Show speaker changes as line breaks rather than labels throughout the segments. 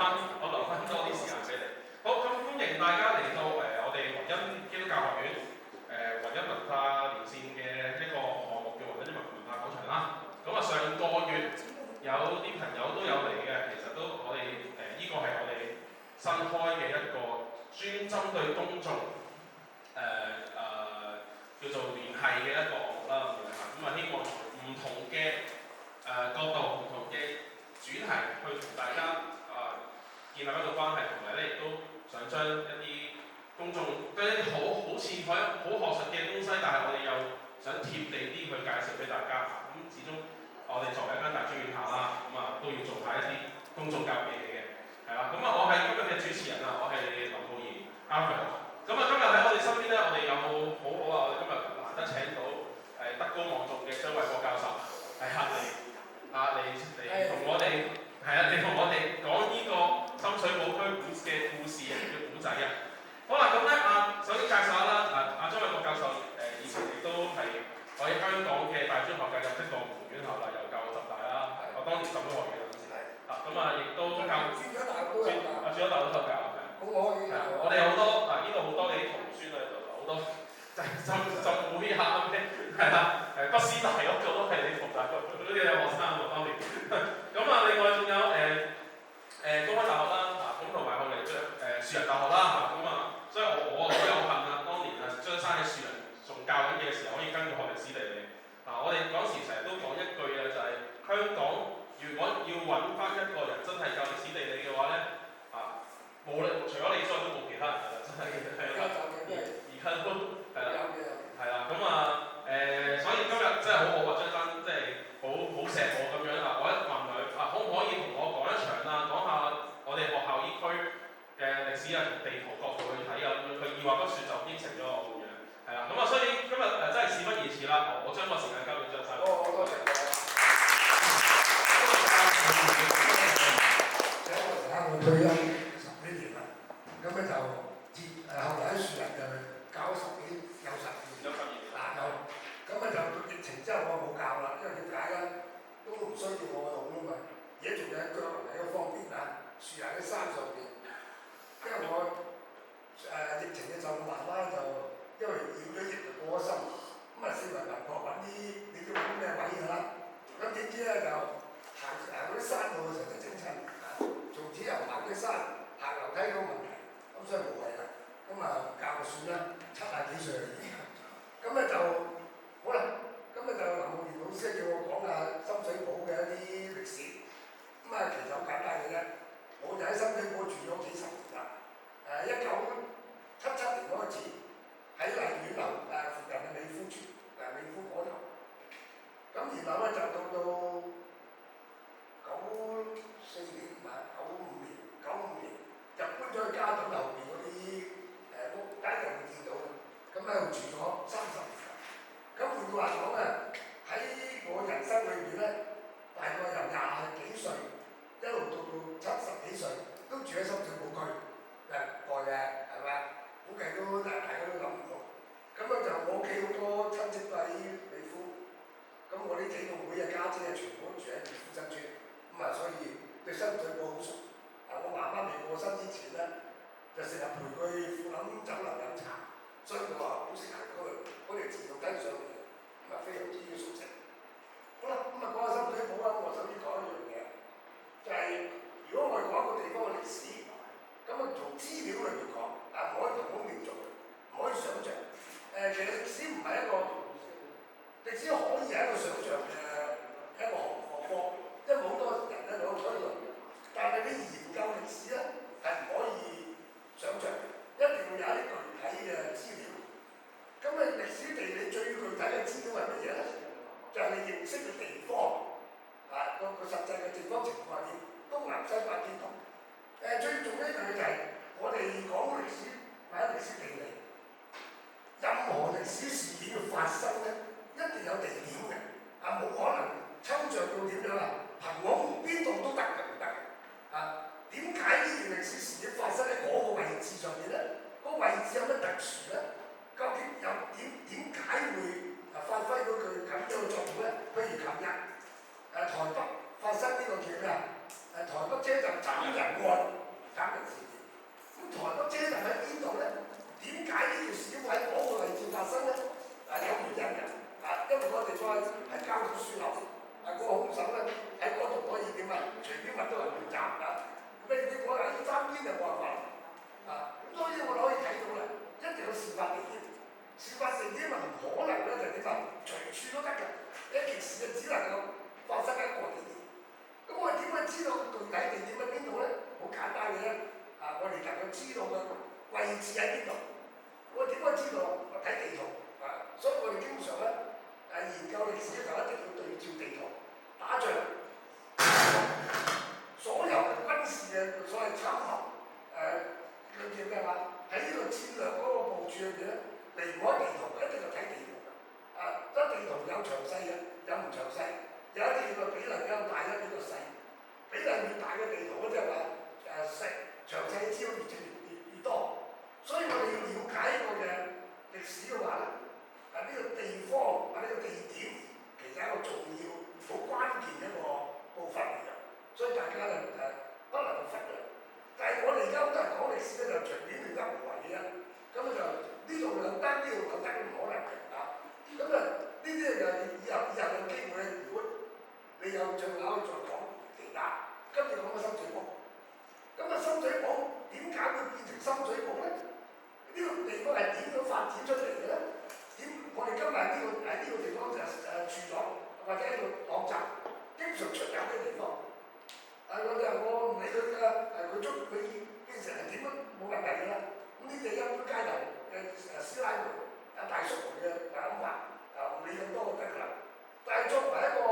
多啲時間俾你。好，咁歡迎大家嚟到我哋雲恩基督教學院雲恩文化連線嘅一個項目叫雲恩文化廣場啦。咁啊上個月有啲朋友都有嚟嘅，其實都我哋呢個係我哋新開嘅一個專針對公眾叫做聯繫嘅一個項目啦。咁啊希望從唔同嘅角度、唔同嘅主題去同大家建立一個關係，同埋咧亦都想將一啲公眾對一啲好似好學術嘅東西，但係我哋又想貼地啲去介紹俾大家。咁始終我哋作為一間大專院校啦，咁都要做下一啲公眾教育嘅嘢嘅，係啦。咁我係今日嘅主持人啊，我係林浩然 Alfred。咁今日喺我哋身邊咧，我哋有好好啊！我哋今日難得請到德高望重嘅張偉國教授係嚟同我哋嚟同我哋講呢個深水埗區嘅故事嘅古仔啊！好啦，咁咧首先介紹下啦，張偉國教授以前亦都係我喺香港嘅大專學界入職過唔同院校啦，又教過浸大啦，我當年浸咗學院嗰陣時，咁亦都教轉咗大學都有教，轉咗大學都有教，咁我哋好多呢度好多你啲童孫喺度，好多就浸會啊咩，係啦，北師大嗰個都係你同大嗰啲嘅學生喎當年，咁另外仲有公開大學啦，咁同埋後嚟樹仁大學啦，所以我好有幸啊，當年張生喺樹仁仲教緊嘅時候，可以跟佢學歷史地理。我哋嗰時成日都講一句啊，就係香港如果要揾翻一個人真係教歷史地理嘅話咧，冇除咗你之外都冇其他人㗎啦，真係係啦。而家都係啦，咁所以今日真係好好啊，張生即係好錫我咁樣啊！我一問佢可唔可以同我講一場啊，講下我哋學校依區嘅歷史啊，從地圖角度去睇啊，咁樣佢二話不説就應承咗我咁樣，係啦，所以今日真係事不宜遲啦，我將個時間交俾張生。多謝你。
我退休10幾年啦，咁咧就後來喺樹仁就教咗10年，有12年。咁咧就疫情之後我冇教啦，因為點解咧？都唔需要我用啊嘛，而家仲有一腳嚟嘅方便啊，樹仁喺山上邊，因為我疫情嘅時候，我媽媽就因為染咗疫就過咗身，咁四圍問我揾啲你要揾咩位㗎啦，咁點知咧就行嗰啲山路嘅時候就整親，從此又行啲山行樓梯嗰個問題，咁所以無謂啦，咁教就算啦，70幾歲啦已經，咁咧就好啦，咁咧就林浩然老師叫我講下深水埗嘅一啲歷史，咁其實好簡單嘅啫，我就喺深水埗住咗幾10年啦，1977年開始喺荔園樓附近嘅美孚村美孚嗰頭，咁然後咧就到94年95年就搬咗去嘉頓後邊嗰啲屋，大家就會見到嘅，咁喺度住咗30年。咁換句話講咧，喺我人生裏邊咧，大概由20幾歲一路到70幾歲，都住喺深水埗區，耐嘅係咪？估計都大家都諗唔到。咁咧就我屋企好多親戚都喺美孚，咁我呢幾個妹啊家姐啊全部都住喺美孚新村，所以對深水埗好熟。我媽媽未過身之前咧，就成日陪佢富林酒樓飲茶，所以我好識行嗰條自動梯上嚟，非常之熟悉。好啦，講下深水埗啊，我首先講一樣嘢，就係如果我哋講一個地方嘅歷史，咁從資料裏面講，唔可以憑空捏造，唔可以想像。其實歷史唔係一個歷史可以係一個想像嘅一個學科，因為好多人咧攞推論，但係你研究歷史咧係唔可以想像，一定要有一啲具體嘅資料。咁歷史地理最具體嘅資料係乜嘢咧？就係你認識嘅地方，個實際嘅地方情況係點？東南西北邊度？最重要一樣嘢就係我哋講歷史或者歷史地理，任何歷史事件嘅發生咧，一定有地點嘅，冇可能抽象到點樣啊？憑我邊度都得嘅，唔得嘅。點解呢段歷史事件發生喺嗰個位置上面咧？嗰個位置有乜特殊咧？究竟有點解會發揮到佢咁樣嘅作用咧？譬如琴日台北發生呢個叫咩台北車站斬人案，點解呢件事會喺嗰個位置發生咧？有原因嘅。因為嗰個地方係交通樞紐，個兇手咧喺嗰度可以點隨便揾到人亂襲你我喺側邊就冇辦法咁所以我哋可以睇到啦，一定有事發地點。事發地點唔可能咧就點隨處都得嘅，一件事就只能夠發生喺一個地點。咁我哋點樣知道具體地點喺邊度咧？好簡單嘅啫，我哋能夠知道嘅位置喺邊度。我點解知道？我睇地圖所以我哋經常咧研究歷史嘅時候一定要對照地圖。打仗所有嘅軍事嘅所謂參謀叫咩話？喺呢個戰略嗰個部署裏邊咧，離唔開地圖，一定要睇地圖得地圖有詳細嘅，有唔詳細，有一啲叫做比例比較大，一啲叫細。比例越大嘅地圖即係話詳細嘅資料越多。所以我哋要了解呢個嘅歷史嘅話咧，呢個地方或者呢個地點其實係一個重要、好關鍵嘅一個部分嚟嘅。所以大家咧不能夠忽略。但係我哋而家都係講歷史咧，就隨便亂噏無謂嘅啫。咁就呢度兩單，呢度兩單都唔可能嘅咁呢啲就以後有機會咧，如果你有最後可以再講其他。今日講個深水埗。深水埗點解會變成深水埗咧？呢個地方係點樣發展出嚟嘅咧？我哋今日喺呢個地方就住咗，或者喺度學習，經常出入嘅地方。我唔理佢佢變成係點都冇問題㗎啦。咁呢啲一般街頭嘅師奶們、大叔們嘅諗法，唔理咁多就得㗎啦。但係作為一個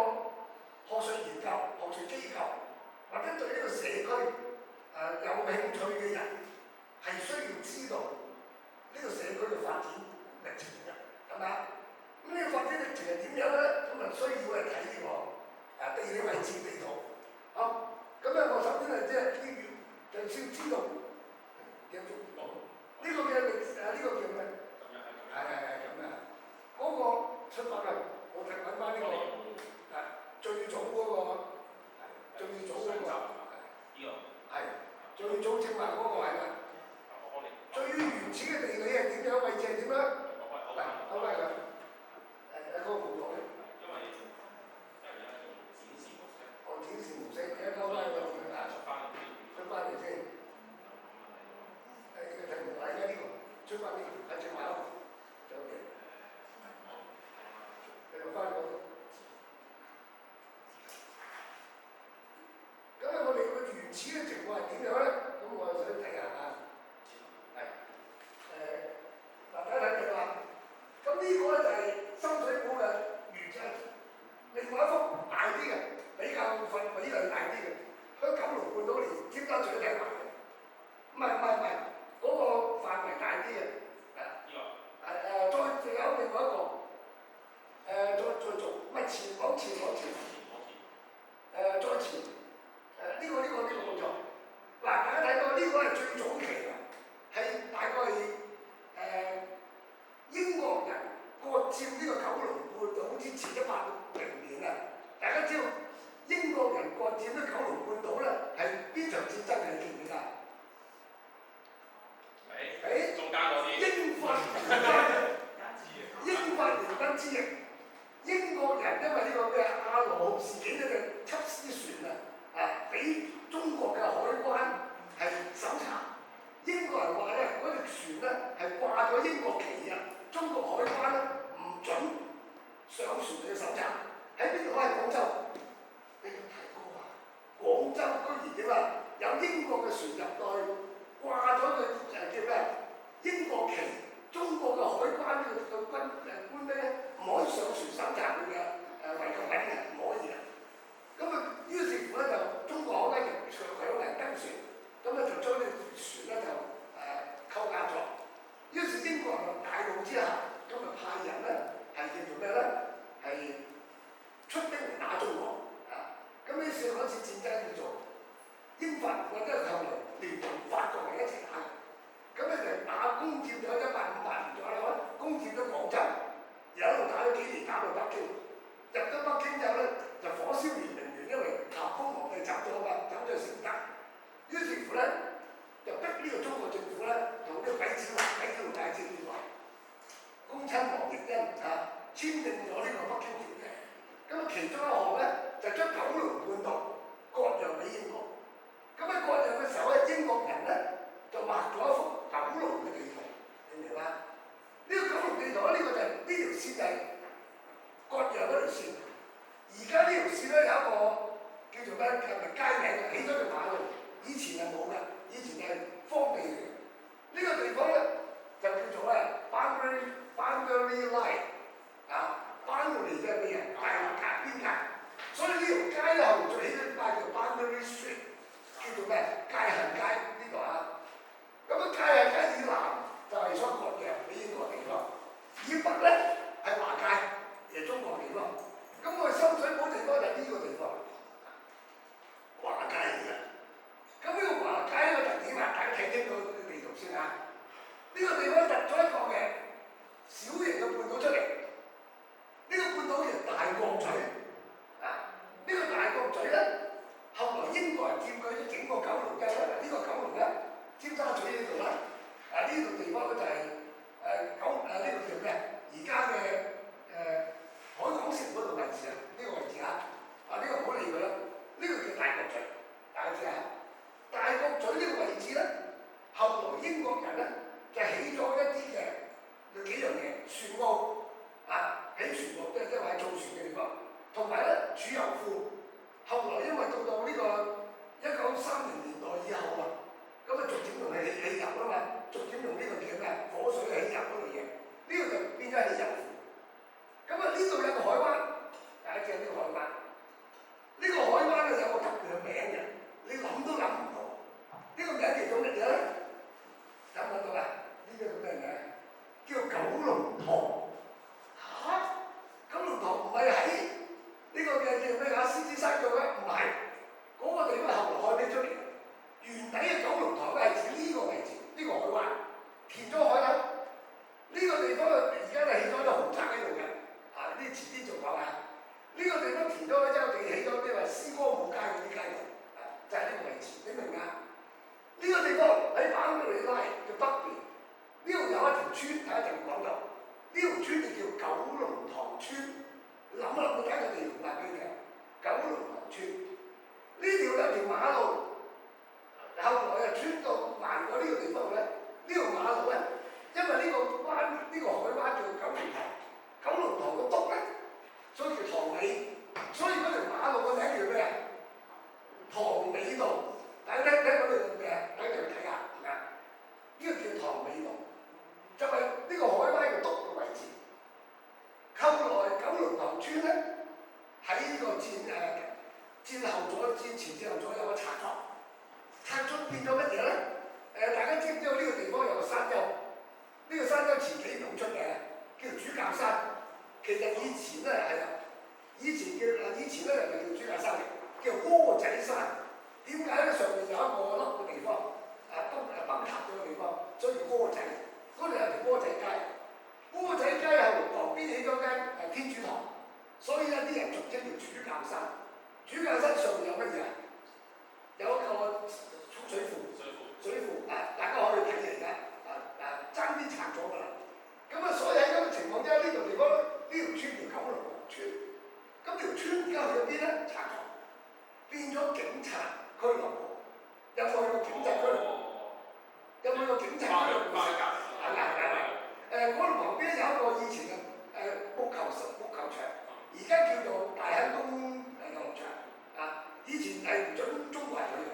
學術研究、學術機構，或者對呢個社區有興趣嘅人，係需要知道呢個社區嘅發展歷程嘅，係咪？咁呢個發展歷程係點樣咧？咁需要係睇呢個地理位置地圖。我首先係即係就先知道有做唔到呢個嘅呢個叫咩？係咁啊！嗰個出發嘅，我睇揾翻呢個最早嗰個最早嗰個係最早正話嗰個係咪？最原始嘅地理係點樣？位置係點樣？好快㗎！嗰個冇咗嘅。展示模式，睇翻個出翻嚟先。呢個睇唔到，而家呢個出翻呢個係正話咯，就 OK。你落翻嗰度。咁我哋個原始嘅情況係點樣咧？咁我就想睇下睇睇啦。咁呢個咧就係深水埗嘅原質。另外一幅大啲嘅。比較比例大啲嘅，喺九龍半島連尖沙咀都睇埋嘅。唔係，嗰個範圍大啲嘅。再有另外一個，再做，唔係前往前。再前，呢個冇錯。大家睇到呢個係最早期嘅，係大概英國人割佔呢個九龍半島之前100年啊！大家知道。英國人割佔咗九龍半島咧，係邊場戰爭嚟？記唔記得？中間嗰啲英法聯軍之役，英國人因為呢個咩阿羅號事件呢嘅緝私船俾中國嘅海關係搜查。英國人話咧，嗰隻船咧係掛咗英國旗啊，中國海關咧唔準上船去搜查。喺邊度？喺廣州。你有提過廣州居然點有英國嘅船入內掛咗個叫咩？英國旗，中國嘅海關嘅官咧唔可以上船搜查佢嘅違禁品嘅，唔可以嘅。於是乎咧就中國海關就強行跟船，就將啲船咧就扣押咗。於是英國人大怒之下，派人咧係叫做咩咧？係出兵嚟打中國。於是嗰次戰爭叫做英法或者後來聯同法國人一齊打，就攻佔咗150萬左右啦，攻佔咗廣州，一路打咗幾年，打到北京。入咗北京之後咧，就火燒圓明園，因為咸豐皇帝走咗走咗去承德。於是乎咧，就逼呢個中國政府咧同啲鬼子大簽訂咗呢個北京條約。咁啊，其中一項咧就將九龍半島割讓俾英國。咁喺割讓嘅時候咧，英國人咧就畫咗一幅九龍嘅地圖，明唔明啊？呢個九龍地圖咧，呢個就係呢條線就係割讓嗰條線。而家呢條線咧有一個叫做咩？係咪街名？起咗條馬路，以前係冇㗎，以前係荒地嚟嘅。呢個地方咧就叫做咧 boundary line 啊 ，boundary 即係咩啊？邊界。所以呢條街咧後來就起咗條街叫 boundary street， 叫做咩？界限街呢度啊。咁啊，界限街以南就係所割讓俾英國地方，以北咧係華界，係中國地方。咁我哋深水埗地方就係呢個地方，華界嚟嘅。咁呢個華界呢個特點啊，大家睇清楚個地圖先啊。呢個地方突咗一個嘅小型嘅半島出嚟，呢個半島叫大角咀啊。呢個大角咀咧，後來英國人佔據咗整個九龍州啦。呢個九龍咧，尖沙咀呢度啦，呢度地方咧就係呢個叫咩？而家嘅海港城嗰度位置啊，呢個位置啊，呢個唔好理佢啦。呢個叫大角咀，大家知啊？大角咀呢個位置咧，後來英國人咧就起咗一啲嘅幾樣嘢，船塢啊，起船塢即係話造船嘅地方，同埋咧儲油庫。後來因為到呢個1930年代以後啊，咁啊逐漸用汽油啊嘛，逐漸用呢個叫咩？火水起油嗰類嘢，呢個就變咗汽油庫。咁啊，呢度有個海灣，大家知呢個海灣。呢個海灣咧有個特別嘅名嘅，你諗都諗唔到。呢個名叫做乜嘢咧？諗唔諗到啊？呢個叫咩名？叫九龍塘。嚇！九龍塘唔係喺呢個嘅叫咩啊？獅子山度嘅，唔係。嗰個地方後來開闢出嚟嘅。原底嘅九龍塘咧係指呢個位置，呢個海灣填咗海啦。呢個地方而家就起咗啲豪宅喺度嘅。呢遲啲仲講下，呢個地方填咗之後，地起咗啲話詩歌舞街嗰啲街道，就係呢個位置，你明唔明啊？呢個地方喺板度嚟拉嘅北邊，呢度有一條村，睇下就講到，呢條村就叫九龍塘村。諗一諗，我睇個地圖話俾你聽，九龍塘村呢條有條馬路，後來啊村到橫過呢個地方咧，呢條馬路咧，因為呢個海灣叫九龍塘。九龍塘個篤咧，所以叫塘尾，所以嗰條馬路個名叫咩啊？塘尾道。大家聽嗰度咩啊？大家去睇下，係咪啊？呢個叫塘尾道，就係呢個海灣嘅篤嘅位置。後來九龍塘村咧喺呢個戰後咗、戰前戰後咗有個拆咗，拆咗變咗乜嘢咧？大家知唔知道呢個地方有個山丘？呢個山丘前幾年出嘅，叫主教山。其實以前咧係啊，以前咧又叫主教山嚟，叫窩仔山。點解咧？上面有一個凹嘅地方，崩塌咗嘅地方，所以叫窩仔。嗰度有條窩仔街，窩仔街後旁邊起咗間天主堂，所以咧啲人俗稱叫主教山。主教山上面有乜嘢啊？有一個蓄水庫，大家可以睇嚟㗎，爭啲拆咗㗎啦。咁啊，所以喺咁嘅情況之下，呢度地方呢條村叫九龍塘村。咁條村而家去咗邊咧？拆咗，變咗警察俱樂部。有冇去過警察俱樂部？有冇去過警察俱樂部？嗰度旁邊有一個以前嘅木球場，而家叫做大坑東遊樂場。以前係唔準中國人去嘅。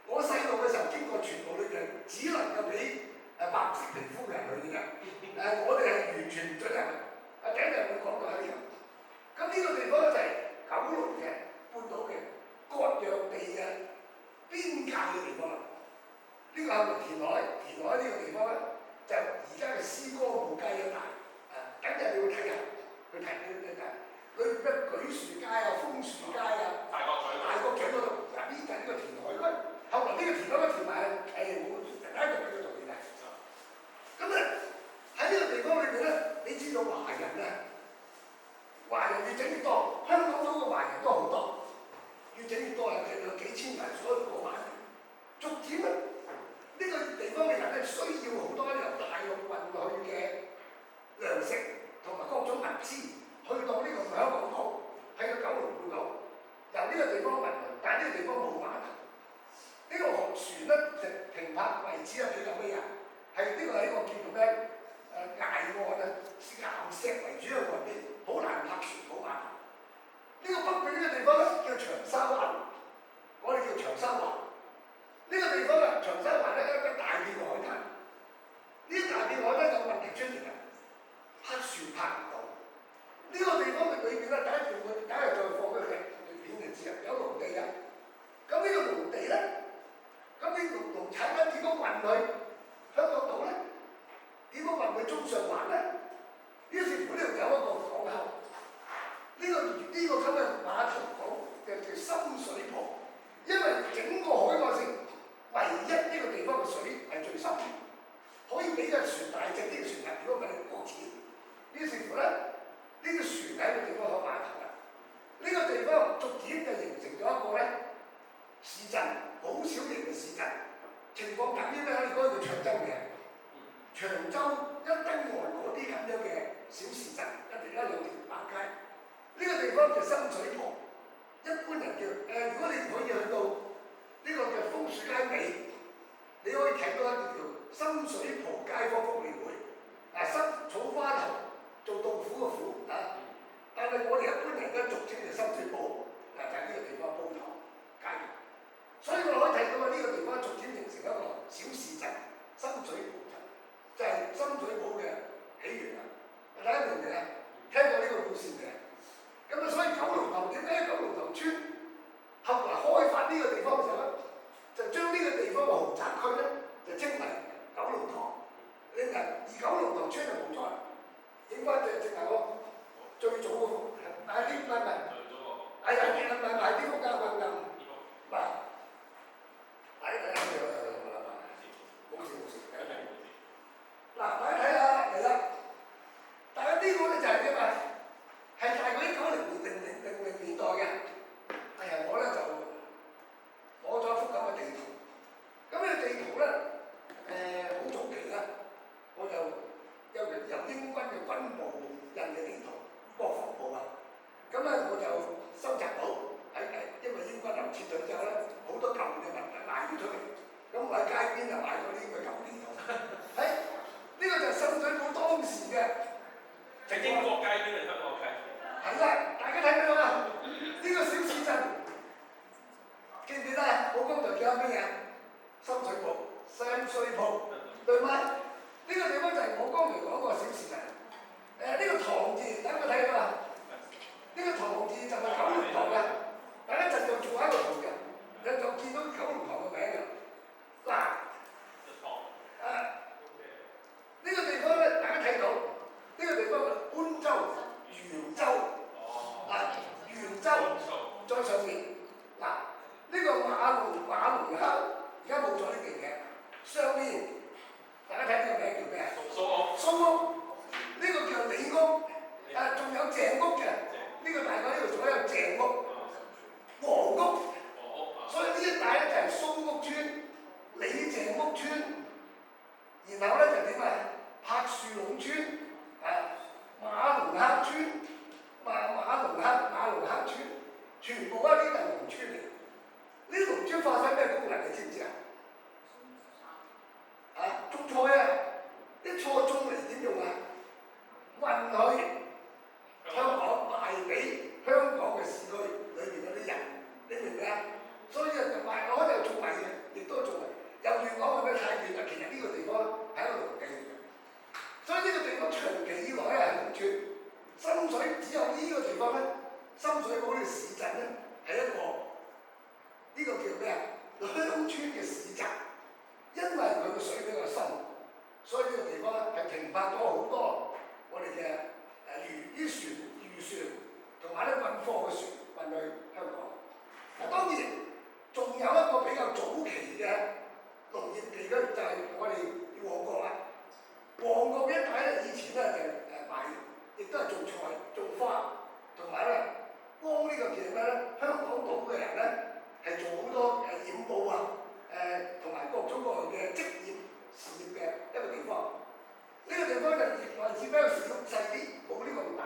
我細路嘅時候經過全部裏邊，只能夠俾白色皮膚嘅人去嘅啫。我哋係完全唔準入。第一日會講到喺呢度。咁呢個地方咧就係九龍嘅半島嘅割讓地嘅邊界嘅地方啦。呢個係咪填海呢個地方咧，就而家嘅詩歌舞街一帶。等陣你會睇下，去睇。佢咩舉樹街啊、楓樹街啊、大角咀嗰度，呢就係呢個填海區。後來呢個填海區填埋冇第一個俾佢做嘅。咁咧喺呢個地方裏邊咧，你知道華人越整越多，香港島嘅華人都好多，越整越多有幾千人，所以過萬人。逐漸咧，呢個地方嘅人咧需要好多由大陸運去嘅糧食同埋各種物支去到呢個香港島，喺個九龍半島，由呢個地方運來，但係呢個地方冇碼頭。呢個船咧停泊位置係比較咩啊？係呢個係一個叫做咩崖岸啊，岩石為主嘅岸邊，好難泊船，冇碼頭。呢個北邊呢個地方咧叫長沙灣，我哋叫長沙灣。呢個地方啊，長沙灣咧一個大片海灘。呢大片海灘有問題出現啊，黑船泊唔到。呢個地方嘅裏邊咧，第一段佢第一日再放佢嘅片就知啦，有農地啊。咁呢個農地咧，咁呢農產品點樣運去香港島咧？點樣運去中上環咧？於是乎呢度有一個港口，呢個咁嘅碼頭港叫深水埗，因為整個海岸線唯一呢個地方嘅水係最深，可以俾隻船大隻啲嘅船入，如果唔係擱淺。於是乎咧，呢啲船喺個地方開碼頭啦。呢個地方逐漸就形成咗一個咧市鎮，好小型嘅市鎮。情況等於咩咧？你講叫長洲嘅，長洲一登岸嗰啲咁樣嘅小市鎮，一兩條白街。呢個地方叫深水埗，一般人叫如果你唔可以去到呢個嘅楓樹街尾，你可以睇到一條深水埗街坊福利會，草花頭做豆腐嘅腐啊。但係我哋一般人咧俗稱就深水埗，就係呢個地方鋪頭街。所以我可以睇到啊，呢個地方逐漸形成一個小市鎮，深水埗鎮，就係深水埗嘅起源啦。大家明唔明啊？聽過呢個故事未啊？咁啊，所以九龍塘點解九龍塘村後來開發呢個地方嘅時候咧，就將呢個地方嘅豪宅區咧，就稱為九龍塘。而九龍塘村就冇咗啦，影翻隻係我最早嗰幅，但係呢唔係，係啊，唔係呢幅㗎，嗱，大家睇下呢個冇事，嗱，大家睇下嚟啦，大家呢個咧就係咩嘛？係大概90年代嘅，係啊，我咧就攞咗一幅咁嘅地圖。咁呢個地圖咧，好早期啦，我就由英軍嘅軍部印嘅地圖，國防部啊。咁咧我就收集到因為英軍流撤退之後咧，好多舊嘅物品賣咗出嚟。咁我喺街邊就買咗呢個舊地圖。呢個就係深水埗當時嘅。
喺英國街邊嚟香港街。
係啦，大家睇到啦，呢個小市鎮記唔記得啊？我剛才叫乜嘢？深水埗，對嗎？呢個地方就係我剛才講個小市鎮。呢個塘字，大家睇到啊？呢個塘字就係九龍塘嘅，大家就做一個圖嘅，你就見到九龍塘嘅名嘅。嗱，呢個地方咧，大家睇到呢個地方係安州、元州。元州再上面，嗱呢個馬龍坑而家冇咗呢地嘅，上面大家睇呢個名叫咩啊？蘇屋，呢個叫李屋，仲有鄭屋嘅，呢個大概呢度仲有鄭屋、黃屋，所以呢一帶咧就係蘇屋村、李鄭屋村，然後咧就點啊？柏樹壟村、馬龍坑村。馬龍坑村，全部呢啲係農村嚟。呢啲農村發揮咩功能？你知唔知啊？種菜啊！啲菜種嚟點用啊？運去香港賣俾香港嘅市區裏邊嗰啲人，你明唔明啊？所以就賣我就做埋嘅，亦都做埋。由元朗去咩太遠啊？其實呢個地方係一個農地嚟嘅，所以呢個地方長期以來咧係農村。深水只有呢個地方咧，深水埗呢個市鎮咧係一個呢個叫咩啊？鄉村嘅市集，因為佢個水比較深，所以呢個地方咧係停泊咗好多我哋嘅漁船同埋咧運貨嘅船運去香港。當然仲有一個比較早期嘅農業地區就係我哋旺角啦。旺角一帶咧以前咧就賣。亦都係種菜、種花，同埋咧幫呢個叫咩咧？香港島嘅人咧係做好多染布啊，同埋各種各樣嘅職業事業嘅一個地方。呢個地方就位置比較細啲，冇呢個咁大。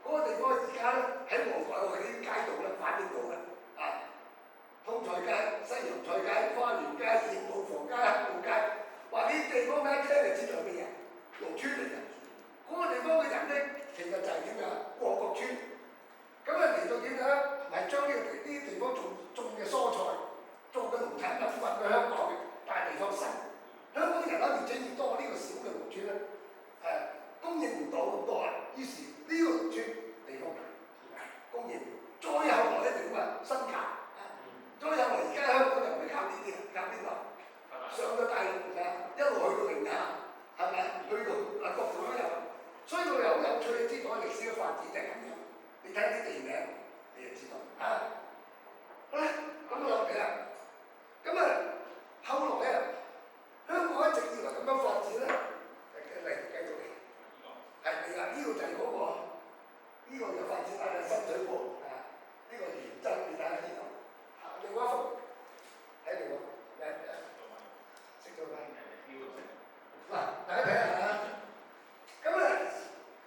嗰個地方而家咧喺旺角嗰啲街道咧反映到嘅啊，通菜街、西洋菜街、花園街、燕寶房街、黑布街，話呢啲地方咧聽就知道係咩嘢，農村嚟嘅。嗰個地方嘅人咧，其實就係點樣？旺角村。咁啊嚟到點樣？係將呢啲地方種嘅蔬菜、種嘅農產品運去香港嘅，但係地方細，香港人口越整越多，呢、個小嘅農村咧供應唔到咁多啊，於是呢個農村地方大，供應。再後來咧點啊？新界再後來而家香港就唔係靠呢啲啦，靠邊度？上咗大陸一路去到寧夏，係咪？去到各度都有，所以佢又好有趣，你知道歷史嘅發展就係咁樣。你睇啲地名，你就知道啊。好啦，咁落嚟啦。咁啊，後來啊，香港一直以來咁樣發展咧，嚟繼續嚟，係你啦，呢個就係嗰個，呢個就發展喺深水埗啊，呢個元鎮，你睇下呢度，另外一幅喺度喎，識咗未？嗱，大家睇下啊，咁啊，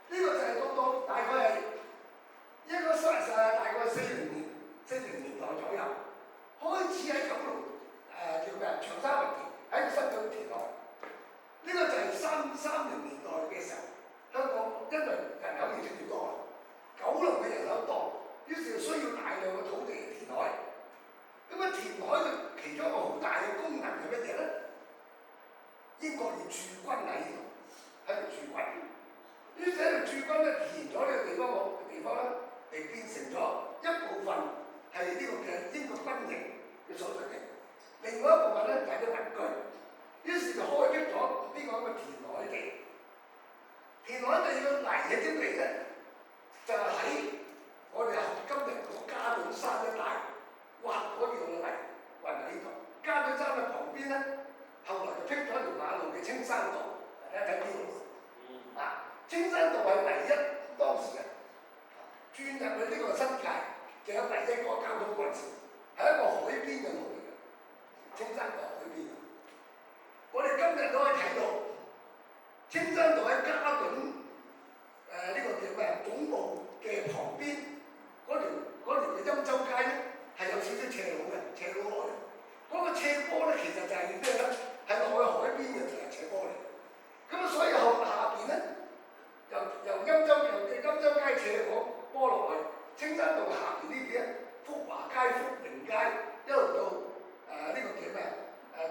呢個就係到大概係大概40年代左右，開始喺九龍叫咩啊？長沙灣田喺個新疆填落。呢、個就係30年代嘅時候，香港因為人口越嚟越多啦，九龍嘅人口多，於是需要大量嘅土地嚟填海。咁啊，填海嘅其中一個好大嘅功能係乜嘢咧？英國要駐軍喺呢度，喺度駐軍。於是喺度駐軍咧，填咗呢個地方咧，嚟變成咗一部分係呢個嘅英國軍營嘅所在地，另外一部分咧就係啲民居。於是就開闢咗呢個咁嘅填海地。填海地嘅泥係點嚟咧？就係喺我哋今日個嘉頓山一帶挖嗰條泥運喺呢度。嘉頓山嘅旁邊咧，後來就闢咗一條馬路嘅青山道。大家睇呢度啊，青山道係唯一當時啊轉入去呢個新界嘅唯一個交通幹線，係一個海邊嘅路嚟嘅。青山道海邊。我哋今日都可以睇到青山道喺嘉頓呢個叫咩總部嘅旁邊嗰條嘅欽州街咧，係有少少斜路嘅，斜路落嚟。嗰個斜坡咧，其實就係咩咧？係落去海邊嘅就係斜坡嚟。咁啊，所以下邊咧，由欽州街斜坡落去，青山道下邊呢邊咧，福華街、福寧街一路到呢個叫咩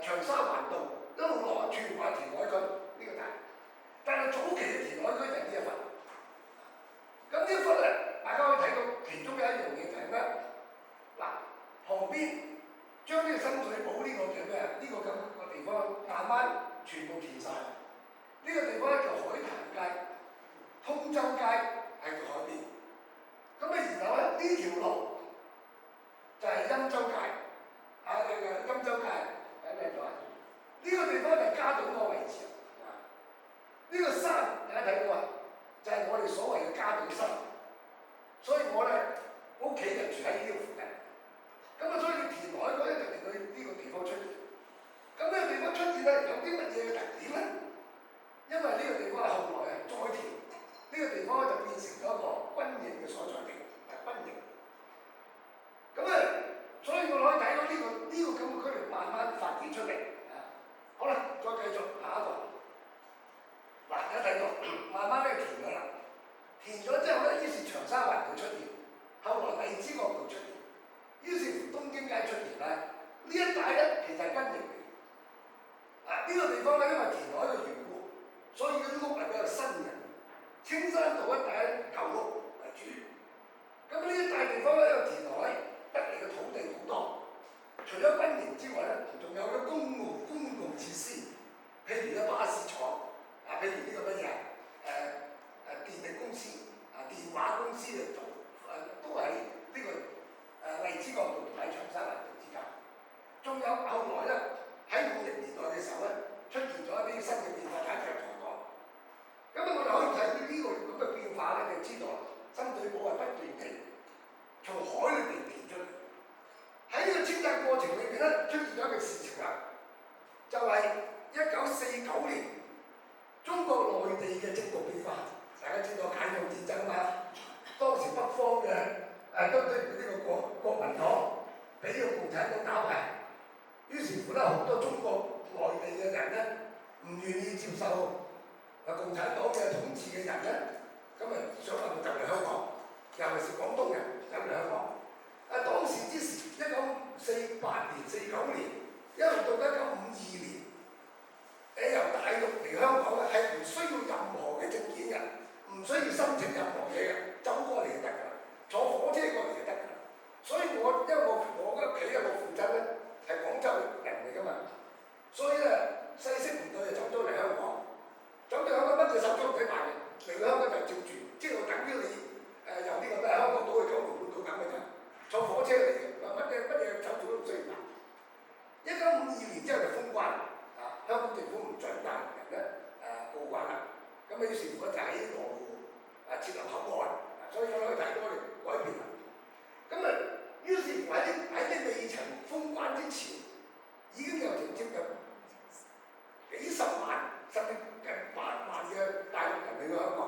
長沙灣道。一路落全部係填海區呢個大，但係早期嘅填海區就係呢一忽。咁呢一忽咧，大家可以睇到其中有一樣嘢就係咩？嗱，旁邊將呢個深水埗呢個叫咩啊？呢個咁個地方慢慢全部填晒。呢個地方咧叫海壇街，通州街係個海邊。咁啊，然後咧呢條路就係欽州街，欽州街喺咩度啊？呢個地方就係嘉頓嗰個位置啊！呢、個山大家睇到啊，就係我哋所謂嘅嘉頓山。所以我咧屋企就住喺呢個附近。咁啊，所以你填海嗰咧就令到呢個地方出現。咁呢個地方出現咧有啲乜嘢嘅特點咧？因為呢個地方係後來啊再填，呢、個地方就變成咗一個軍營嘅所在地，係軍營。咁啊，所以我可以睇到呢個咁嘅區域慢慢發展出嚟。好啦，再繼續下一個。嗱，大家睇到慢慢咧填咗啦，填咗之後咧，於是長沙灣道出現，後來荔枝角道出現，於是乎東京街出現啦。呢一帶咧其實係軍營嚟。呢個地方咧因為填海嘅緣故，所以嗰啲屋係比較新嘅。青山道一帶咧舊屋為主。咁呢一帶地方咧因為填海得嚟嘅土地好多，除咗軍營之外咧，仲有啲公共設施，譬如嘅巴士廠，譬如呢個乜嘢電力公司、電話公司嚟做，都喺呢個荔枝角道同埋長沙灣道之間。仲有後來咧喺50年代嘅時候咧，出現咗一啲新嘅變化，解決咗講。咁我哋可以睇到呢個咁嘅變化咧，就知道深水埗係不斷地從海裏邊填出嚟。喺呢個遷拆過程裏邊咧，出現咗一個事情啦。乎咧，好多中國內地嘅人咧唔願意接受共產黨嘅統治嘅人咧，咁啊想話就嚟香港，尤其是廣東人走嚟香港。當時之時1948年、49年，一路到1952年，由大陸嚟香港咧係唔需要任何嘅證件嘅，唔需要申請任何嘢嘅，走過嚟就得㗎啦，坐火車過嚟就得㗎啦。所以因為我屋企我父親咧係廣州人嚟㗎嘛，所以咧西式唔對就走咗嚟香港，走咗香港乜嘢手續唔使辦嘅，嚟香港就照住，即係等於你由呢個咩香港島去九龍半島咁嘅啫，坐火車嚟嘅，乜嘢手續都唔需要辦。1952年之後就封關，香港政府唔準大陸人咧過關啦，咁於是乎就喺羅湖設立口岸，所以我可以睇到我哋改變啦。咁於是乎喺啲未曾封關之前，已經有成接近幾十萬甚至近8萬嘅大陸人嚟到香港。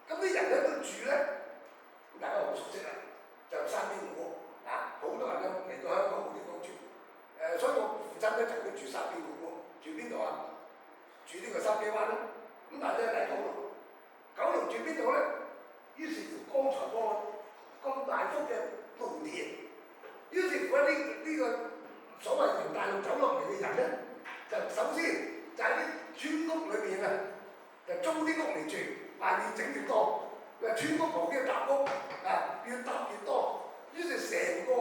咁啲人喺度住咧，大家好熟悉啦，就三邊屋好多人咧嚟到香港冇地方住。所以我父親咧就會住三邊屋，住邊度啊？住呢個筲箕灣咯。咁但係咧喺九龍住邊度咧？於是乎剛才咁大幅嘅農田，於是乎呢個所謂由大陸走落嚟嘅人咧，就首先就喺啲村屋裏邊啊，就租啲屋嚟住，越整越多。村屋旁邊搭屋越搭越多，於是成個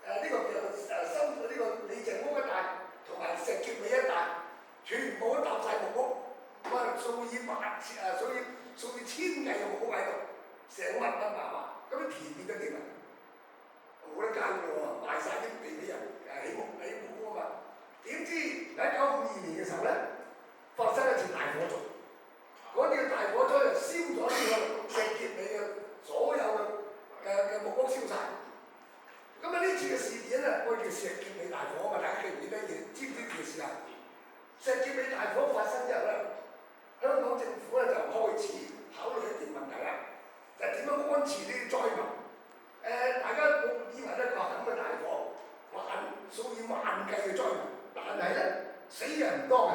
呢個新呢個李鄭屋一帶同埋石硤尾一帶，全部都搭晒木屋，數以千計嘅木屋喺度，成密麻。咁啲田變咗點啊？冇得耕㗎喎，賣晒啲地俾人起木屋啊嘛。點知喺1952年嘅時候咧，發生一次大火災，嗰啲大火災就燒咗呢個石硤尾嘅所有嘅木屋燒晒。咁呢次嘅事件咧，我哋叫石硤尾大火啊嘛，大家記唔記得？知唔知呢件事啊？石硤尾大火發生之後咧，香港政府咧就開始考慮一件問題啦，就係點樣安置呢啲災民？大家冇以為咧個咁嘅大火，數以萬計嘅災民，但係咧死人唔多嘅，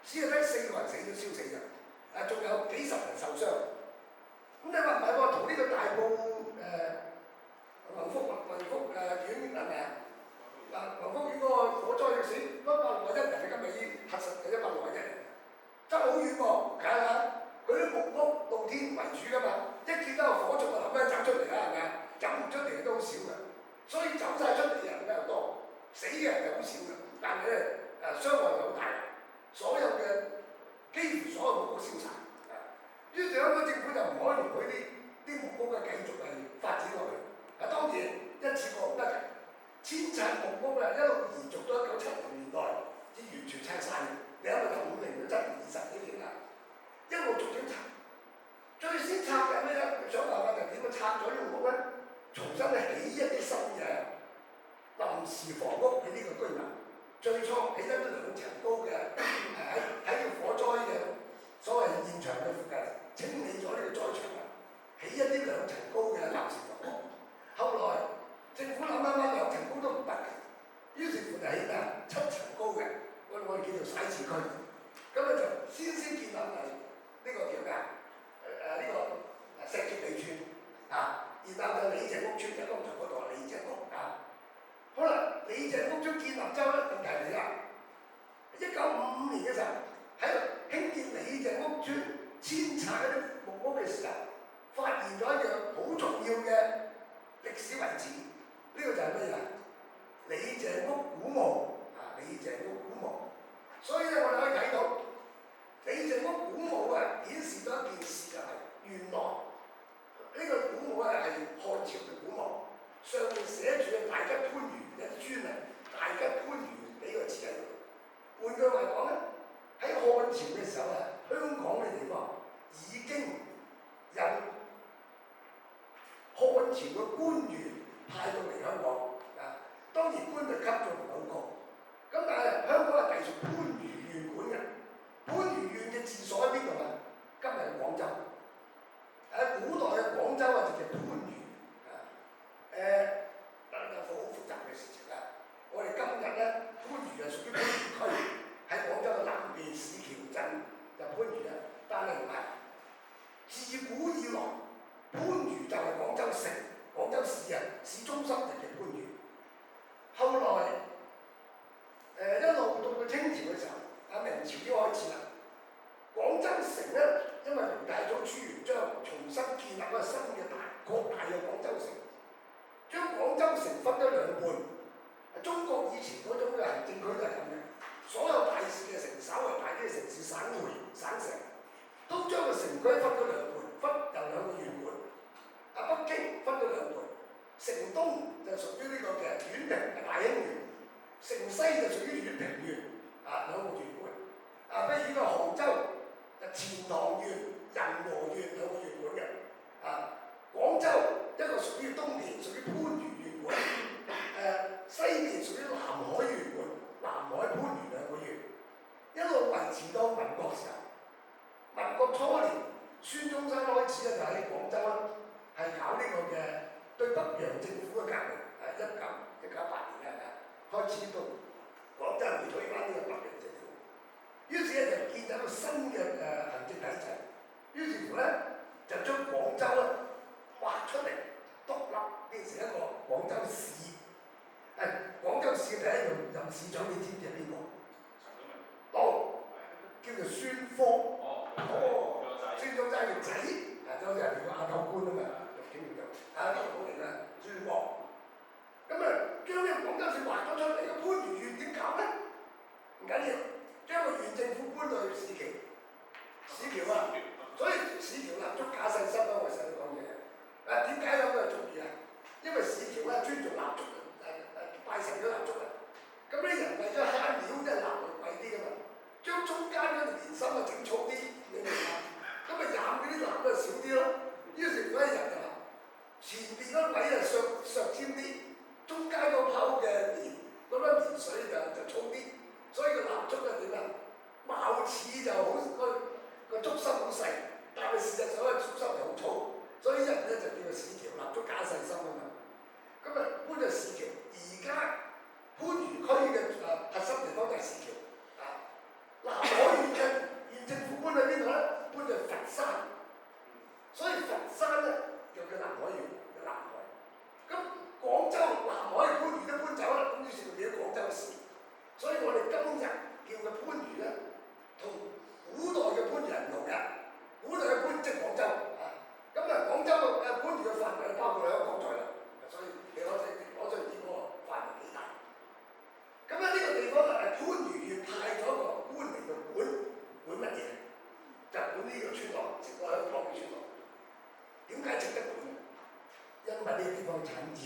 只係得4個人死咗燒死人，仲有幾十人受傷。咁你話唔係喎，同呢個大埔宏福苑係咪啊？宏福苑嗰個火災死161人，你今日已經核實係161人，爭好遠喎，睇下佢啲木屋露天為主㗎嘛，一見到個火燭就諗緊走出嚟啦，係咪啊？走唔出嚟都好少嘅，所以走晒出嚟嘅人比較多，死嘅人就好少嘅，但係咧傷害就好大，所有嘅幾乎所有木屋燒晒。於是香港政府就唔可以容許啲木屋嘅繼續係發展落去。當然一次過唔得嘅，遷拆木屋一路延續到1970年代，至完全拆晒。你諗下，50年到7年20幾年啦，一路逐漸拆。最先拆嘅咩咧？想辦法就點樣拆咗呢個屋咧？重新起一啲新嘅臨時房屋俾呢個居民。最初起得2層高嘅，喺個火災嘅所謂現場嘅附近清理咗呢個災場啊，起一啲2層高嘅臨時房屋。後來政府諗2層高都唔得嘅，於是乎就起7層高嘅，我哋叫做徙置區。咁就先建立呢個叫咩啊？呢個石硤尾村然後就李鄭屋村，就剛才嗰度李鄭屋好啦，李鄭屋村建立之後咧，問題嚟啦。1955年嘅時候，喺度興建李鄭屋村遷拆嗰啲木屋嘅時候，發現咗一樣好重要嘅歷史遺址，呢個就係咩啊？李鄭屋古墓李鄭屋古墓。所以咧，我哋可以睇到李鄭屋古墓顯示咗一件事，就係原來呢個古墓係漢朝嘅古墓，上面寫住嘅大吉番禺一磚大吉番禺幾個字喺度。換句話講咧，喺漢朝嘅時候香港嘅地方已經有漢朝嘅官員派到嚟香港當然官嘅級數唔係好高，咁但係香港係隸屬番禺縣管嘅。番禺縣嘅治所喺邊度啊？今日廣州。古代嘅廣州就叫番禺好複雜嘅事情我哋今日咧朝已經開始啦。廣州城咧，因為明太祖朱元璋重新建立一個新嘅擴大嘅廣州城，將廣州城分咗兩半。中國以前嗰種嘅行政區都係咁嘅，所有大市嘅城、稍為大啲嘅城市、省會、省城，都將個城區分咗兩半，分由兩個縣管。北京分咗兩半，城東就屬於呢個嘅縣平大興縣，城西就屬於縣平縣，兩個縣管。譬如呢個杭州就錢塘縣、仁和縣兩個縣管嘅。廣州一個屬於東邊，屬於番禺縣管。西邊屬於南海縣管，南海番禺兩個縣，一路維持到民國時候。民國初年，孫中山開始咧就喺廣州咧係搞呢個嘅對北洋政府嘅革命。1918年開始到廣州人要推翻呢個北洋政府，於是咧就建立一個新嘅行政體制。於是乎咧就將廣州咧劃出嚟獨立，變成一個廣州市。廣州市嘅第一任市長，你知唔知係邊個？叫做孫科。孫中山嘅仔，當時係叫亞斗官啊嘛，叫呢個好嚟啦，孫科。咁將呢個廣州市劃咗出嚟，個番禺縣點搞咧？唔緊要，將個縣政府搬到去市橋。市橋所以市橋立足假細心啦，我成日講嘢。點解有咁嘅重要啊？因為市橋尊重蠟燭，拜神都蠟燭啊。咁啲人為咗慳料，即係蠟就貴啲噶嘛，將中間嗰條棉芯整粗啲，你明嘛？咁染嗰啲蠟就少啲咯。於是嗰啲人就話：前邊嗰位削尖啲，中間嗰泡嘅棉嗰粒棉水就粗啲，所以個蠟燭點啊？貌似就好個燭心好細，但係事實上個燭心就好粗。所以人咧就叫做市橋蠟燭假細心啊嘛。咁搬咗市橋，而家番禺區嘅核心地方就係市橋。南海縣嘅縣政府搬去邊度咧？搬去佛山。所以佛山咧就叫南海縣，叫南海。咁廣州、南海、番禺都搬走啦，咁於是變咗廣州市。所以我哋今日叫嘅番禺咧，同古代嘅番禺人唔同嘅。古代嘅番即係廣州。咁廣州嘅番禺嘅範圍包括兩個港在內，所以你攞出嚟呢個範圍幾大。咁呢個地方番禺縣派咗個官嚟到管乜嘢？就管呢個村落，整個香港嘅村落。點解值得管？因為呢個地方產鹽，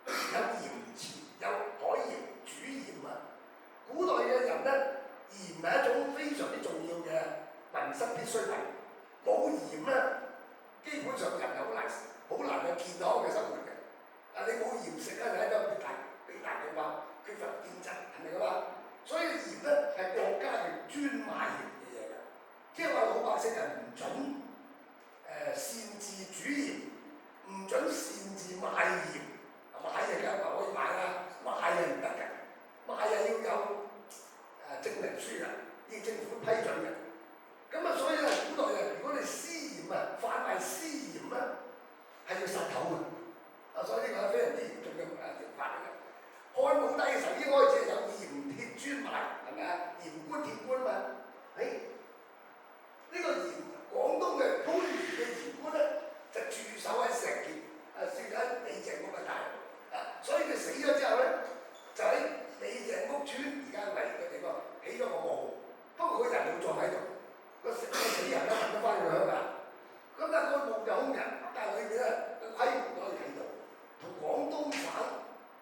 有鹽池，有海鹽、主鹽啊。古代嘅人咧，鹽係一種非常之重要嘅民生必需品，冇鹽咧。基本上人係好難有健康嘅生活嘅。你冇鹽食咧，就喺度俾大嘅話缺乏纖質，係咪㗎嘛？所以鹽咧係國家嘅專賣鹽嘅嘢㗎，即係話老百姓係唔準擅自煮鹽，唔準擅自賣鹽。買嘅梗係可以買啦，賣係唔得㗎，賣係要有證明書㗎，要政府批准嘅。所以咧，古代如果你私鹽販賣私鹽係要殺頭㗎。所以呢個係非常之嚴重嘅刑法嚟嘅。漢武帝嘅時候已經開始有鹽鐵專賣，係咪啊？鹽官鐵官嘛。呢個廣東嘅番禺嘅鹽官咧，就駐守喺石硤，算喺李鄭屋嘅大陸。所以佢死咗之後咧，就喺李鄭屋村而家嚟嘅地方起咗個墓，不過佢人冇葬喺度。個死人咧揾得翻佢鄉下，個墓就空人，但係裏邊咧個規模都可以睇到，同廣東省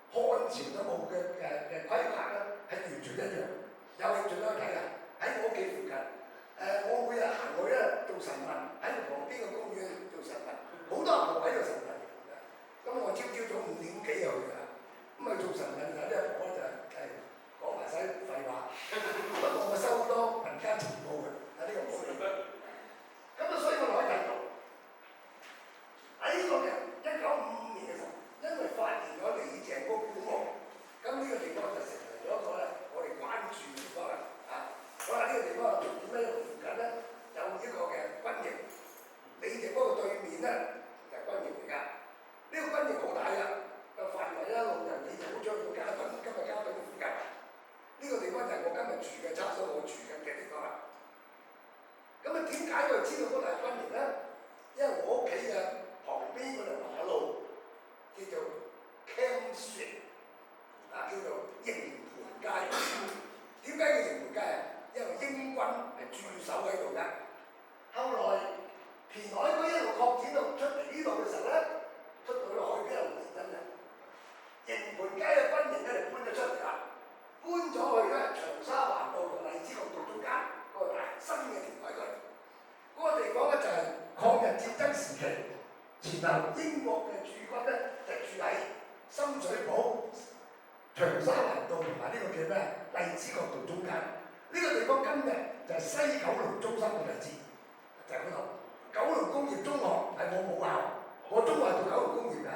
漢朝嘅墓嘅規格咧係完全一樣。有興趣都可以睇下，喺我屋企附近。我每日行去咧做晨運，喺旁邊個公園做晨運，好多阿婆喺度晨運。咁我朝早5點幾就去㗎，做晨運有啲阿婆就講埋晒廢話，不過我收多民間情報嘅。呢個冇理。所以我可以睇到喺呢個嘅1955年嘅時候，因為發現咗李鄭屋古墓，呢個地方就成為咗一個我哋關注嘅地方啦。好啦，呢個地方重點咧，附近咧有呢個嘅軍營，李鄭屋嘅對面咧就係軍營嚟㗎。呢個軍營好大㗎，個範圍一路由李鄭屋將到嘉頓，今日嘉頓附近。呢個地方就係我今日住嘅，差唔多我住緊嘅地點解我知道嗰度係軍營咧？因為我屋企嘅旁邊嗰條馬路叫做 Camp Street， 叫做營盤街。點解叫營盤街啊？因為英軍係駐守喺度嘅。後來填海區一路擴展到出嚟呢度嘅時候咧，出到去海邊一路延伸嘅。營盤街嘅軍營咧就搬咗出嚟啦，搬咗去咧長沙灣道同荔枝角道中間嗰個大新嘅填海區。嗰個地方咧就係抗日戰爭時期前後英國嘅駐軍咧就住喺深水埗、長沙灣道同埋呢個叫咩荔枝角道中間。呢個地方今日就係西九龍中心嘅位置，就係嗰度。九龍工業中學係我母校，我中學係讀九龍工業嘅。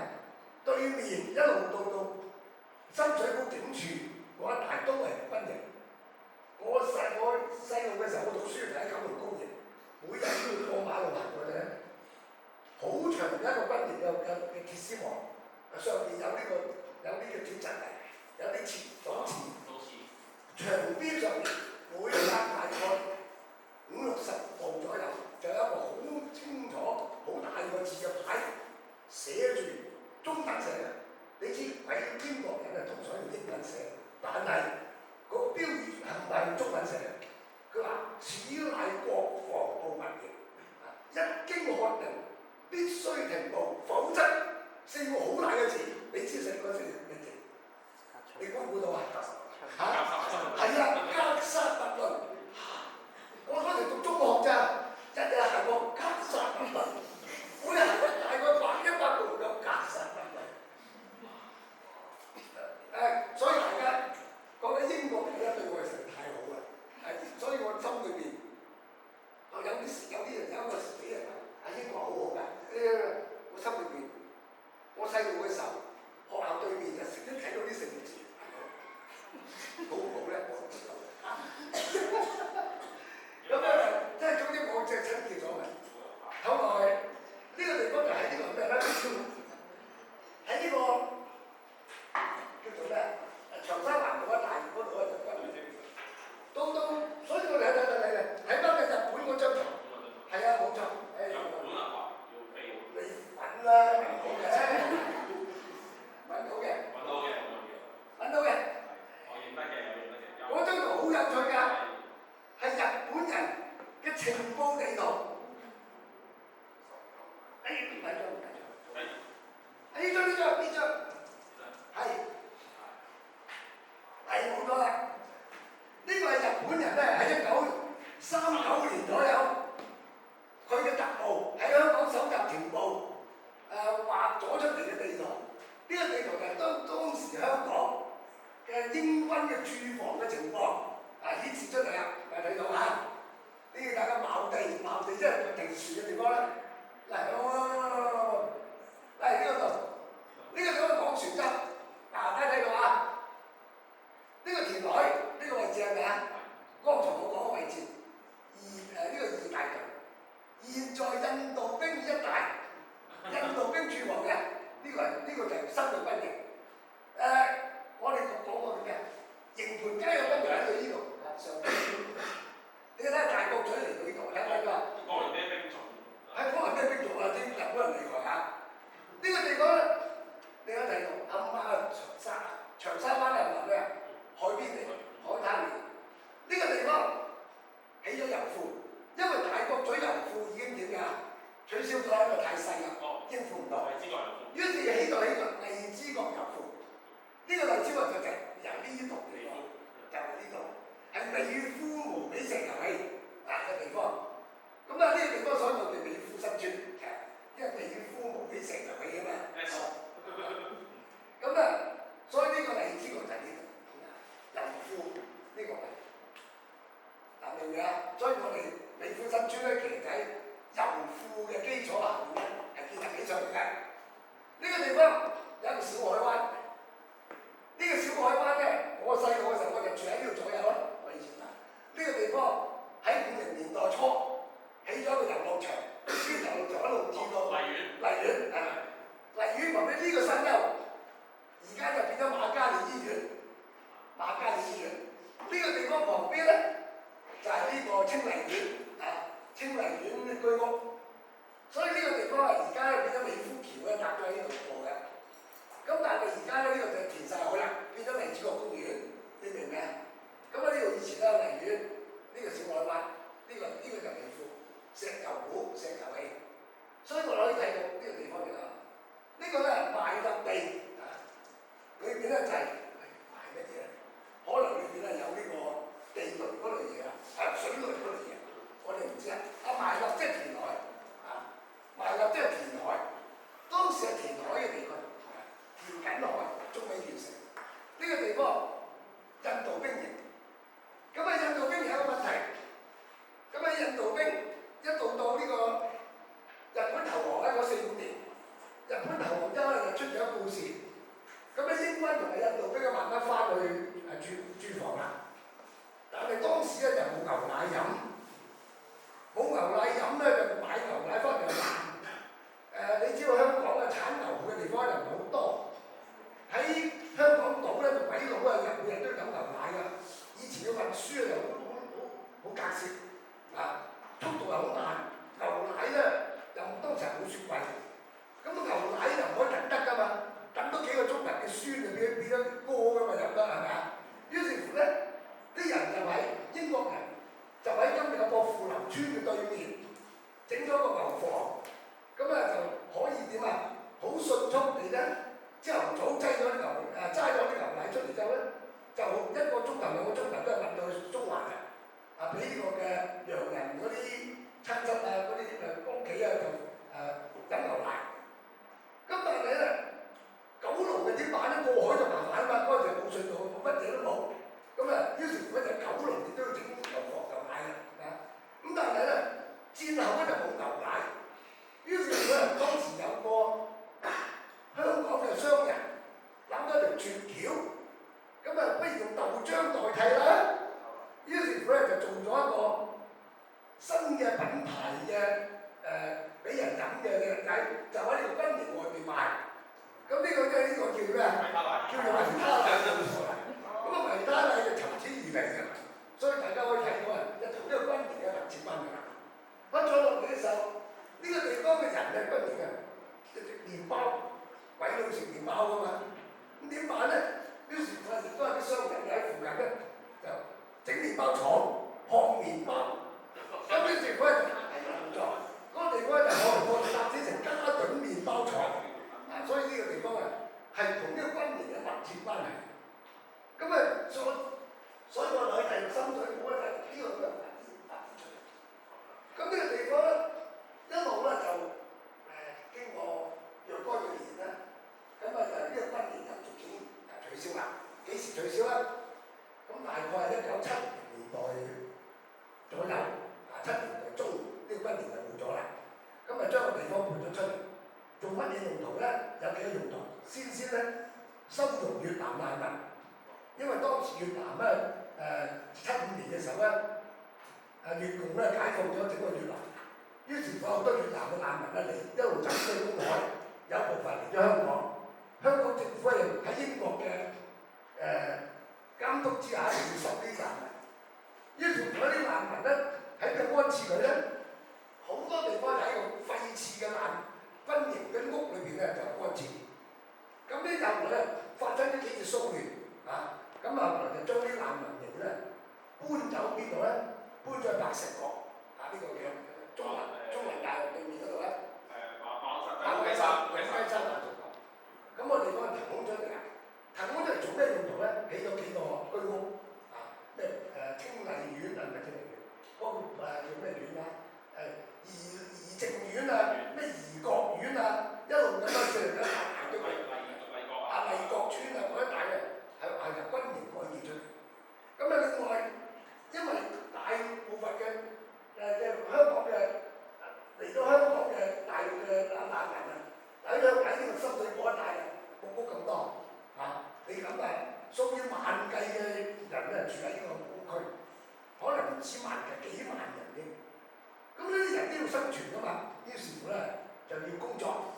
對面一路到深水埗警署嗰一帶都係軍營。我細路嘅時候，我讀書就喺九龍工業，每日都要過馬路行過去，好長一個軍營嘅鐵絲網，上面有呢個鐵質泥，有啲鐵鎖匙，牆邊上面每隔大概50-60步左右，就有一個好清楚、好大個字嘅牌，寫住中文寫嘅。你知鬼英國人係通常用英文寫，但係個標語係唔係用中文寫嘅？佢話：此乃國防部物業，一經喝令必須停步，否則4個好大嘅字，你知食嗰4個咩字？你估唔估到啊？係啊，格殺勿論。我嗰時讀中學咋，日日行過格殺勿論，每日行咗大概100步咁格殺勿論。所以大家覺得英國人咧對我哋實在太好啦，所以我心裏邊有啲人有一個死人話英國好好㗎，我心裏邊，我細路嘅時候，學校對面就成日睇到啲聖字，好唔好咧？我唔知道。咁咧，即係總之我即係親結咗嘅。後來呢個地方就喺呢個咩咧？喺呢個叫做咩？長沙灣道一帶嗰度咧就軍營。所以我哋睇翻嘅日本嗰張圖，係啊，冇錯。日本啊，你揾啦，揾到嘅。我認得嘅。嗰張圖好有趣㗎，係日本人嘅情報地圖。唔係呢張，係冇錯啦。呢個係日本人咧喺1939年左右，佢嘅特務喺香港搜集情報，畫咗出嚟嘅地圖。呢個地圖就係當時香港嘅英軍嘅駐防嘅情況顯示出嚟啦。睇到啊？呢個大家茅地即係個地樹嘅地方啦。嚟呢個度，呢個講船針。大家睇到啊？呢個填海呢個位置係咪啊？剛才我講嘅位置，呢個2大隊，現在印度兵一帶，印度兵駐防嘅，呢個就係新嘅軍營。我哋講過嘅營盤街嘅軍營喺呢度上邊，你睇下大角咀嚟到呢度，睇唔睇到啊？嗰個係咩兵種？嗰個係咩兵種啊？啲日本人厲害啊！呢個地方咧，你有睇到啱啱長沙灣係咪咩啊？海邊嚟，海灘嚟。呢個地方起咗油庫，因為大角咀油庫已經點㗎？取消咗，因為太細啦，應付唔到。於是起咗荔枝角油庫。呢個荔枝角就由呢度嚟講，就係呢度，係美孚無比石油氣嘅地方。咁呢個地方所以我叫美孚新村，因為美孚無比石油氣啊嘛。咁所以呢個荔枝角就係呢度。油庫呢個位，明唔明啊？所以我哋美孚新村咧，其實喺油庫嘅基礎下面咧，係建立起上嚟嘅。呢個地方有一個小海灣，呢個小海灣咧，我細個嘅時候我就住喺呢度左右啦。我以前呢個地方喺50年代初起咗一個遊樂場，呢個遊樂場一路至到荔園旁邊呢個新優，而家就變咗瑪嘉烈醫院。呢個地方旁邊咧就係呢個清麗苑，清清麗苑居屋，所以呢個地方啊，而家變咗美孚橋咧，搭咗喺呢度過嘅。咁但係而家咧呢個就填晒海啦，變咗荔枝角公園，你明唔明啊？咁啊呢度以前咧荔園，呢、個小海灣，呢個就美孚，石油股、石油氣，所以我哋可以睇到呢個地方嚟啦。呢個咧賣笪地啊，裏邊咧就係賣乜嘢？可能裏邊咧有呢個地雷嗰類嘢啊，水雷嗰類嘢，我哋唔知啊。賣笪即係填海啊，賣笪即係填海，當時係填海嘅地區。填緊海，仲未完成。呢、個地方印度兵營，咁啊印度兵營有個問題，咁啊印度兵一到呢個日本投降咧嗰4、5年，日本投降之後咧就出咗故事，咁啊英軍同埋印度兵啊慢慢翻去駐防啦，但係當時咧就冇牛奶飲，冇牛奶飲咧就買牛奶翻嚟難。你知道香港嘅產牛嘅地方又唔係好多。喺香港島咧，個鬼佬啊，每日都飲牛奶㗎。以前嘅運輸啊，就好隔涉啊，速度又好慢。牛奶咧又當時冇雪櫃，咁牛奶又唔可以等得㗎嘛，等多幾個鐘頭嘅酸就變咗歌㗎嘛，飲得係咪啊？於是乎咧，啲人就喺英國人就喺今日嘅薄扶林村嘅對面整咗個牛房，咁啊就可以點啊？好迅速地咧。朝頭早擠咗啲揸咗啲牛奶出嚟之後咧，就1個鐘頭2個鐘頭都係運到去中環嘅，俾呢個嘅洋人嗰啲親戚啊，嗰啲屋企啊就飲牛奶。咁但係咧，九龍嘅點辦咧？過海就麻煩啊嘛，嗰陣冇隧道，乜嘢都冇。咁啊，於是乎咧就九龍亦都要整牛房牛奶啦。咁但係咧，戰後咧就冇牛奶，於是乎咧當時有個香港嘅商人諗咗條絕橋，咁啊不如用豆漿代替啦。於是乎咧就做咗一個新嘅品牌嘅俾人飲嘅嘢，就喺呢個軍營外面賣。咁呢個叫咩啊？叫做維他奶。咁啊維他奶就從此而嚟嘅，所以大家可以睇到啊，一同呢個軍營嘅密切關係。翻咗落嚟嘅時候，呢、個地方嘅人咧軍營啊，食麵包。鬼佬食麵包㗎嘛，咁點辦咧？於是乎亦都有啲商人喺附近咧，就整麵包廠、烘麵包。咁於是乎咧就係合作，嗰個地方就我哋搭成嘉頓麵包廠。所以呢個地方啊係同呢個軍營嘅密切關係。咁啊，所以我哋喺深水埗咧就呢個都係發展出嚟。咁呢個地方咧一路咧就經過若干嘅年咧。咁啊就呢個軍營就逐漸取消啦。幾時取消咧？咁大概係1970年代左右，70年代中呢、個軍營就冇咗啦。咁啊將個地方撥咗出嚟，做乜嘢用途咧？有幾個用途。先咧，收容越南難民，因為當時越南咧75年嘅時候咧，越共咧解放咗整個越南，於是乎好多越南嘅難民咧嚟一路走出公海，有部分嚟咗香港。香港政府係喺英國嘅監督之下接受啲難民，於是乎嗰啲難民咧喺邊度安置佢咧？好多地方就喺個廢棄嘅軍營嘅屋裏邊咧就安置。咁呢後來咧發生咗幾次騷亂咁後來就將啲難民營咧搬走邊度咧？搬咗去白石角呢個嘅中文大學對面嗰度咧。馬鞍山咁我哋嗰個騰空出嚟騰空出嚟做咩用途咧？起咗幾個居屋清麗苑唔係清麗苑，嗰個叫咩苑怡靜苑咩怡國苑一路咁樣上一大堆麗閣村嗰一帶咧係由軍營改建出嚟。咁另外因為大部分嘅香港嘅嚟到香港嘅大陸嘅難民喺呢個深水埗一帶屋咁多你諗數以萬計嘅人咧住喺呢個屋區，可能唔止萬計，幾萬人添。咁呢啲人都要生存㗎嘛，於是乎咧就要工作。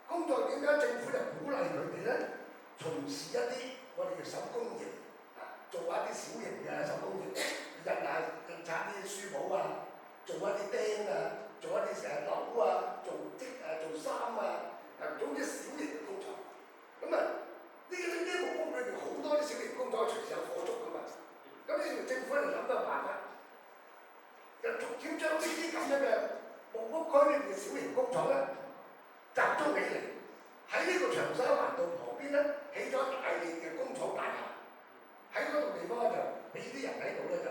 工作點解政府就鼓勵佢哋咧？從事一啲我哋嘅手工業做一啲小型嘅手工業，印刷啲書簿做一啲釘政府就諗到辦法，就逐漸將呢啲咁樣嘅木屋區裏邊嘅小型工廠咧集中起嚟，喺呢個長沙灣道旁邊咧起咗大型嘅工廠大廈，喺嗰度地方就俾啲人喺度咧就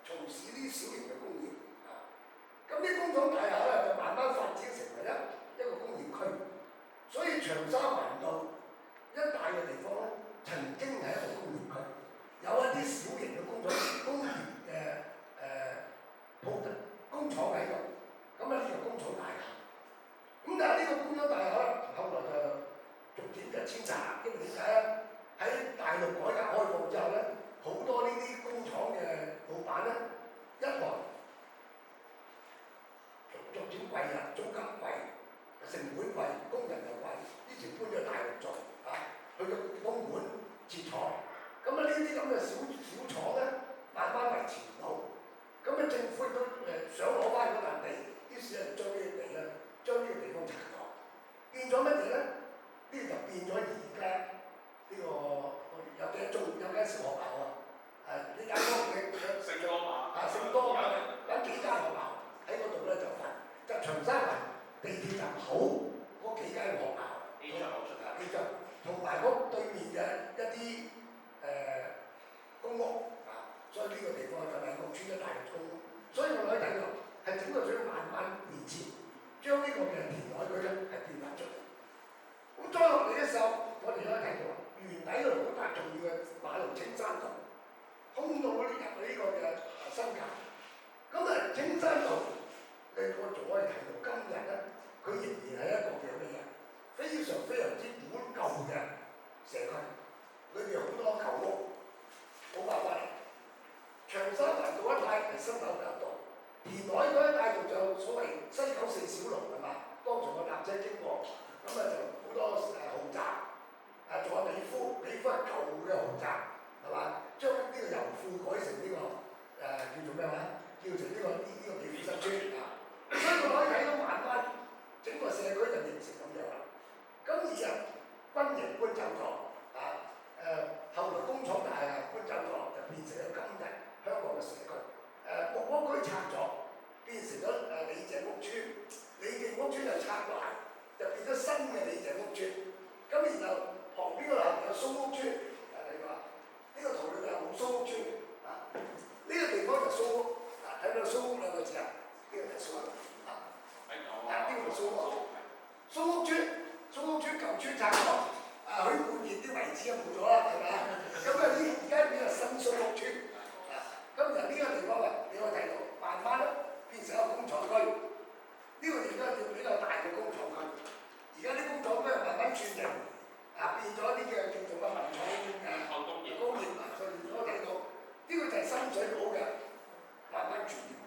從事呢啲小型嘅工業啊。咁啲工廠大廈咧就慢慢發展成為一個工業區，所以長沙灣道一帶嘅地方咧曾經係一個工業區，有一啲小型嘅工業嘅工廠喺度，咁啊呢個工廠大廈。咁但係呢個工廠大廈咧，後來就逐漸就遷拆，因為點解咧？喺大陸改革開放之後咧，好多呢啲工廠嘅老闆咧，一來逐漸貴啦，租金貴，成本貴，工人又貴，於是搬咗大陸做去到東莞設廠。咁啊呢啲咁嘅小廠咧，慢慢維持唔到。咁啊政府都想攞翻嗰笪地，於是就將呢啲地咧，將呢個地方拆咗，變咗乜嘢咧？呢就變咗而家呢個有間小學校呢間屋嘅
聖多馬
聖多馬有幾間學校喺嗰度咧就發，就長沙灣地鐵站口嗰幾間學校，同埋嗰對面嘅一啲公屋所以呢個地方就係屋村嘅大陸公屋，所以我哋可以睇到係整個水慢慢變遷，將呢個嘅填海區咧係變化出嚟。咁再落嚟嘅時候，我哋可以睇到原底嗰度好大重要嘅馬路青山道，通到入呢個嘅新界。咁青山道我仲可以睇到今日咧，佢仍然係一個嘅咩嘢？非常之古舊嘅社區，裏邊好多舊屋，冇辦法。長沙灣道一帶係新樓比較多，填海嗰一帶就所謂西九四小龍係嘛？剛才我搭車經過，咁就好多豪宅，仲有美孚係舊嘅豪宅係嘛？將呢個油庫改成呢、叫做咩話？叫做呢個美孚新村所以我可以睇到慢慢整個社區就形成咁樣啦。咁而家軍營搬走咗後來工廠大廈搬走咗，就變成咗今日香港嘅社區。木屋區拆咗，變成咗李鄭屋村。李鄭屋村又拆埋，就變咗新嘅李鄭屋村。咁然後旁邊嗰度有蘇屋村，你話呢個圖裏面有冇蘇屋村呢個地方就蘇屋，睇到蘇屋兩個字呢個就蘇屋呢個蘇屋。蘇屋村舊村拆咗，許冠傑啲遺址冇咗啦，係咪啊？咁而家變咗新蘇屋村。咁由呢個地方你可以睇到，慢慢變成一個工廠區。呢個地方叫比較大嘅工廠區。而家啲工廠區慢慢轉型，變咗啲嘅叫做乜文廠工業所以你可以睇到，呢個就係深水埗嘅慢慢轉型。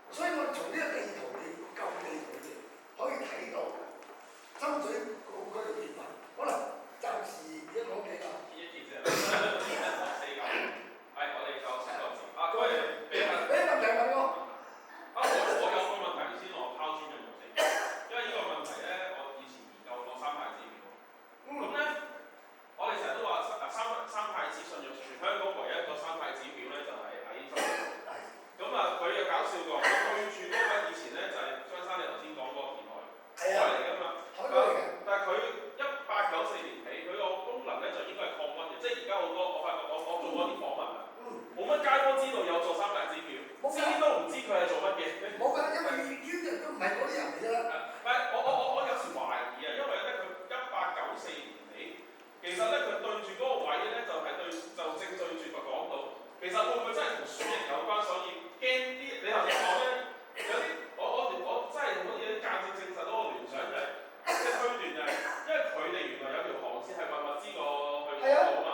所以我從呢個地圖舊地圖可以睇到深水埗區嘅變化。可能暫時而家講幾個。
我哋夠7個字。各位俾
問題問我。
我有個問題先，我拋磚引玉先，因為呢個問題咧，我以前研究過三太子廟。咁咧，我哋成日都話三太子信仰，全香港唯一一個三太子廟咧，就係喺深水埗。咁佢又搞笑過，佢對住嗰個以前咧就係張生你頭先講嗰個填海嚟㗎嘛。但係佢1894年起，佢個功能咧就應該係抗溫嘅，即係而家好多我發覺我做過啲訪問冇乜街坊知道有座三太子廟，知都唔知佢係做乜嘢。
冇㗎，因為呢啲人都唔係嗰啲人嚟㗎啦。
我有時懷疑因為咧佢1894年起，其實咧佢對住嗰個位咧就正對住個港島，其實會唔會真係同鼠疫有關？所以驚啲你頭先講咧，有啲我真係可以間接證實到個聯想就係即係推斷就係，因為佢哋原來有條航線係運物資過去港島啊嘛。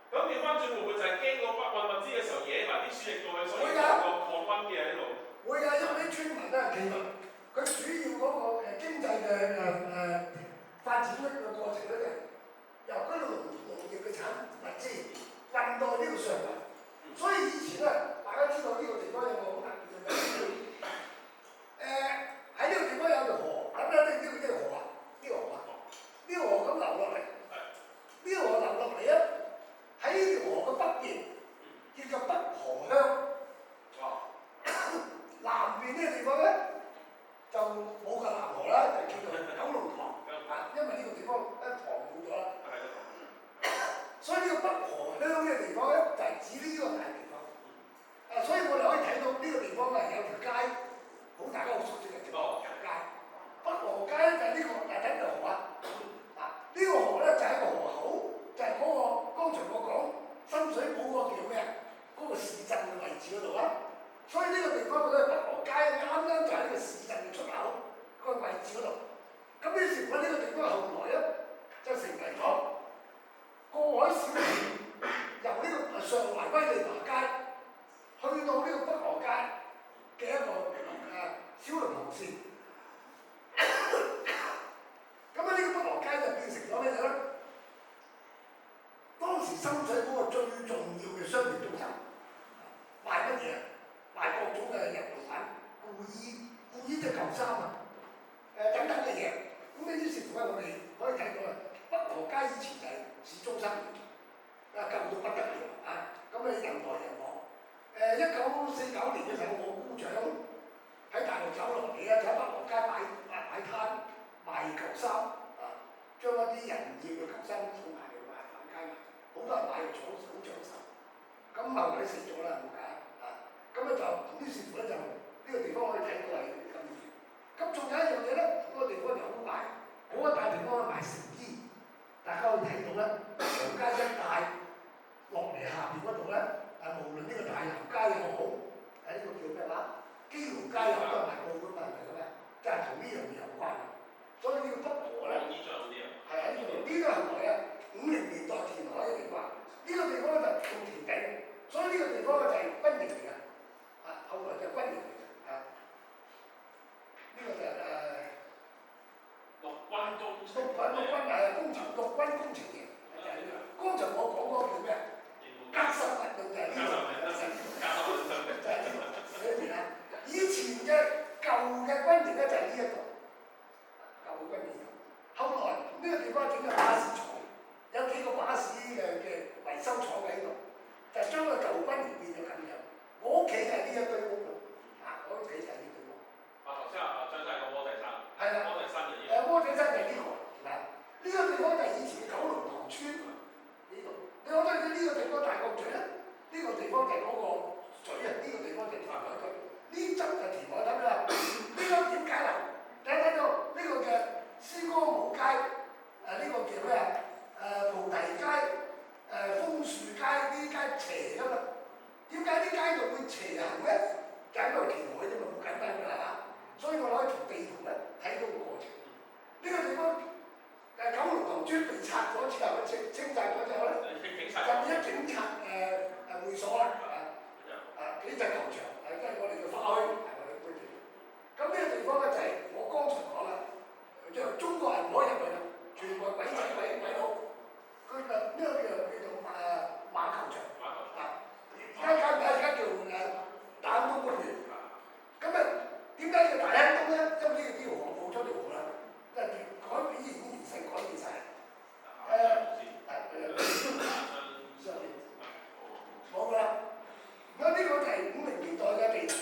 咁調翻轉會唔會就係驚個運物資嘅時候惹埋啲鼠疫過去，所以有個抗溫嘅喺度？
會㗎，因為啲村民咧，其實佢主要嗰個經濟嘅發展嘅過程咧，就係由嗰度農業嘅產物資運到呢度上嚟。所以以前咧，大家知道呢個地方有個好特別嘅名喺呢個地方有條河，咁咧呢個河啊，呢個河咁流落嚟，呢個河流落嚟喺呢條河嘅北邊叫做北河呢個地方咧就冇個南河啦，就叫做九龍塘啊，因為呢個地方一塘冇咗啦。所以呢個北河鄉呢個地方咧就係指呢個大地方。所以我哋可以睇到呢個地方係有條街，好大家好熟悉嘅條北河街。北河街就係呢個睇條河啊，呢個河咧就係一個河口，就係嗰個剛才我講深水埗嗰個叫咩啊？嗰個市鎮嘅位置嗰度啊。所以呢個地方嗰個北河街啱啱就喺呢個市鎮嘅出口個位置嗰度。咁於是乎呢個地方後來咧就成為咗過海小連，由呢個上環威利華街去到呢個北河街嘅一個小輪航線。咁呢個北河街就變成咗咩嘢咧？當時深水埗最重要嘅商業中心，賣乜嘢？賣各種嘅日用品、故衣即係舊衫啊，等等嘅嘢。咁於是乎咧，我哋可以睇到啊，北河街以前就係市中心嚟，舊到不得了啊！咁人來人往。1949年嘅時候，我姑丈喺大陸走落嚟咧，就喺北河街擺攤賣舊衫啊，將一啲人唔要嘅舊衫送埋去賣街賣，好多人買嚟好搶手。咁後來死咗啦，冇計啊！咁咧就於是乎咧就呢個地方可以睇到係咁樣。咁仲有一樣嘢咧，嗰個地方就好賣，嗰個大地方賣成衣，大家可以睇到咧，長街一帶落嚟下邊嗰度咧，無論呢個大油街又好，呢個叫咩話？基隆街有好多賣布㗎嘛，係咪咁啊？就係同呢樣嘢有關嘅。所以呢個北河咧，係喺呢度。呢個後來啊，50年代填海嘅地方，呢個地方咧就種田地，所以呢個地方咧就係軍營嚟嘅，後來就軍營嚟嘅，呢個就係陸軍工程營，就係呢個。剛才我講嗰個叫咩？革新運動就係呢個，就係呢個。以前嘅舊嘅軍營咧就係呢一度，舊嘅軍營。後來呢個地方整咗巴士廠，有幾個巴士嘅維修廠喺度，就將個舊軍營變咗咁樣。我屋企就係呢一堆屋啦，我屋企就係呢堆屋。
頭先話張晒個窩仔山，
係啦，
窩仔山就呢個。
窩仔山就係呢個，呢個地方就係以前嘅九龍塘村呢度。你覺得呢個地方大角咀咧？呢個地方就係嗰個咀啊，呢個地方就係填海區。呢側就填海得啦。呢個點解啦？大家睇到呢個嘅詩歌舞街，呢個叫咩啊？菩提街，楓樹街，呢啲街斜㗎嘛。點解啲街道會斜行咧？就係因為填海啫嘛，好簡單㗎啦。所以我可以從地圖咧睇到個過程。呢個地方九龍塘村被拆咗之後，清拆咗之後咧，就變咗警察會所啦，幾隻球場，即係我哋嘅花墟，係我哋嘅居住。咁呢個地方咧就係我剛才講啦，就中國人唔可以入去啦，全部係鬼仔鬼佬。佢呢個叫做馬球場，而家叫大坑東公園。咁點解叫大坑東咧？因為呢條河冇咗條河啦，即係改變形勢改變晒。冇㗎啦。咁呢個就係50年代嘅地圖。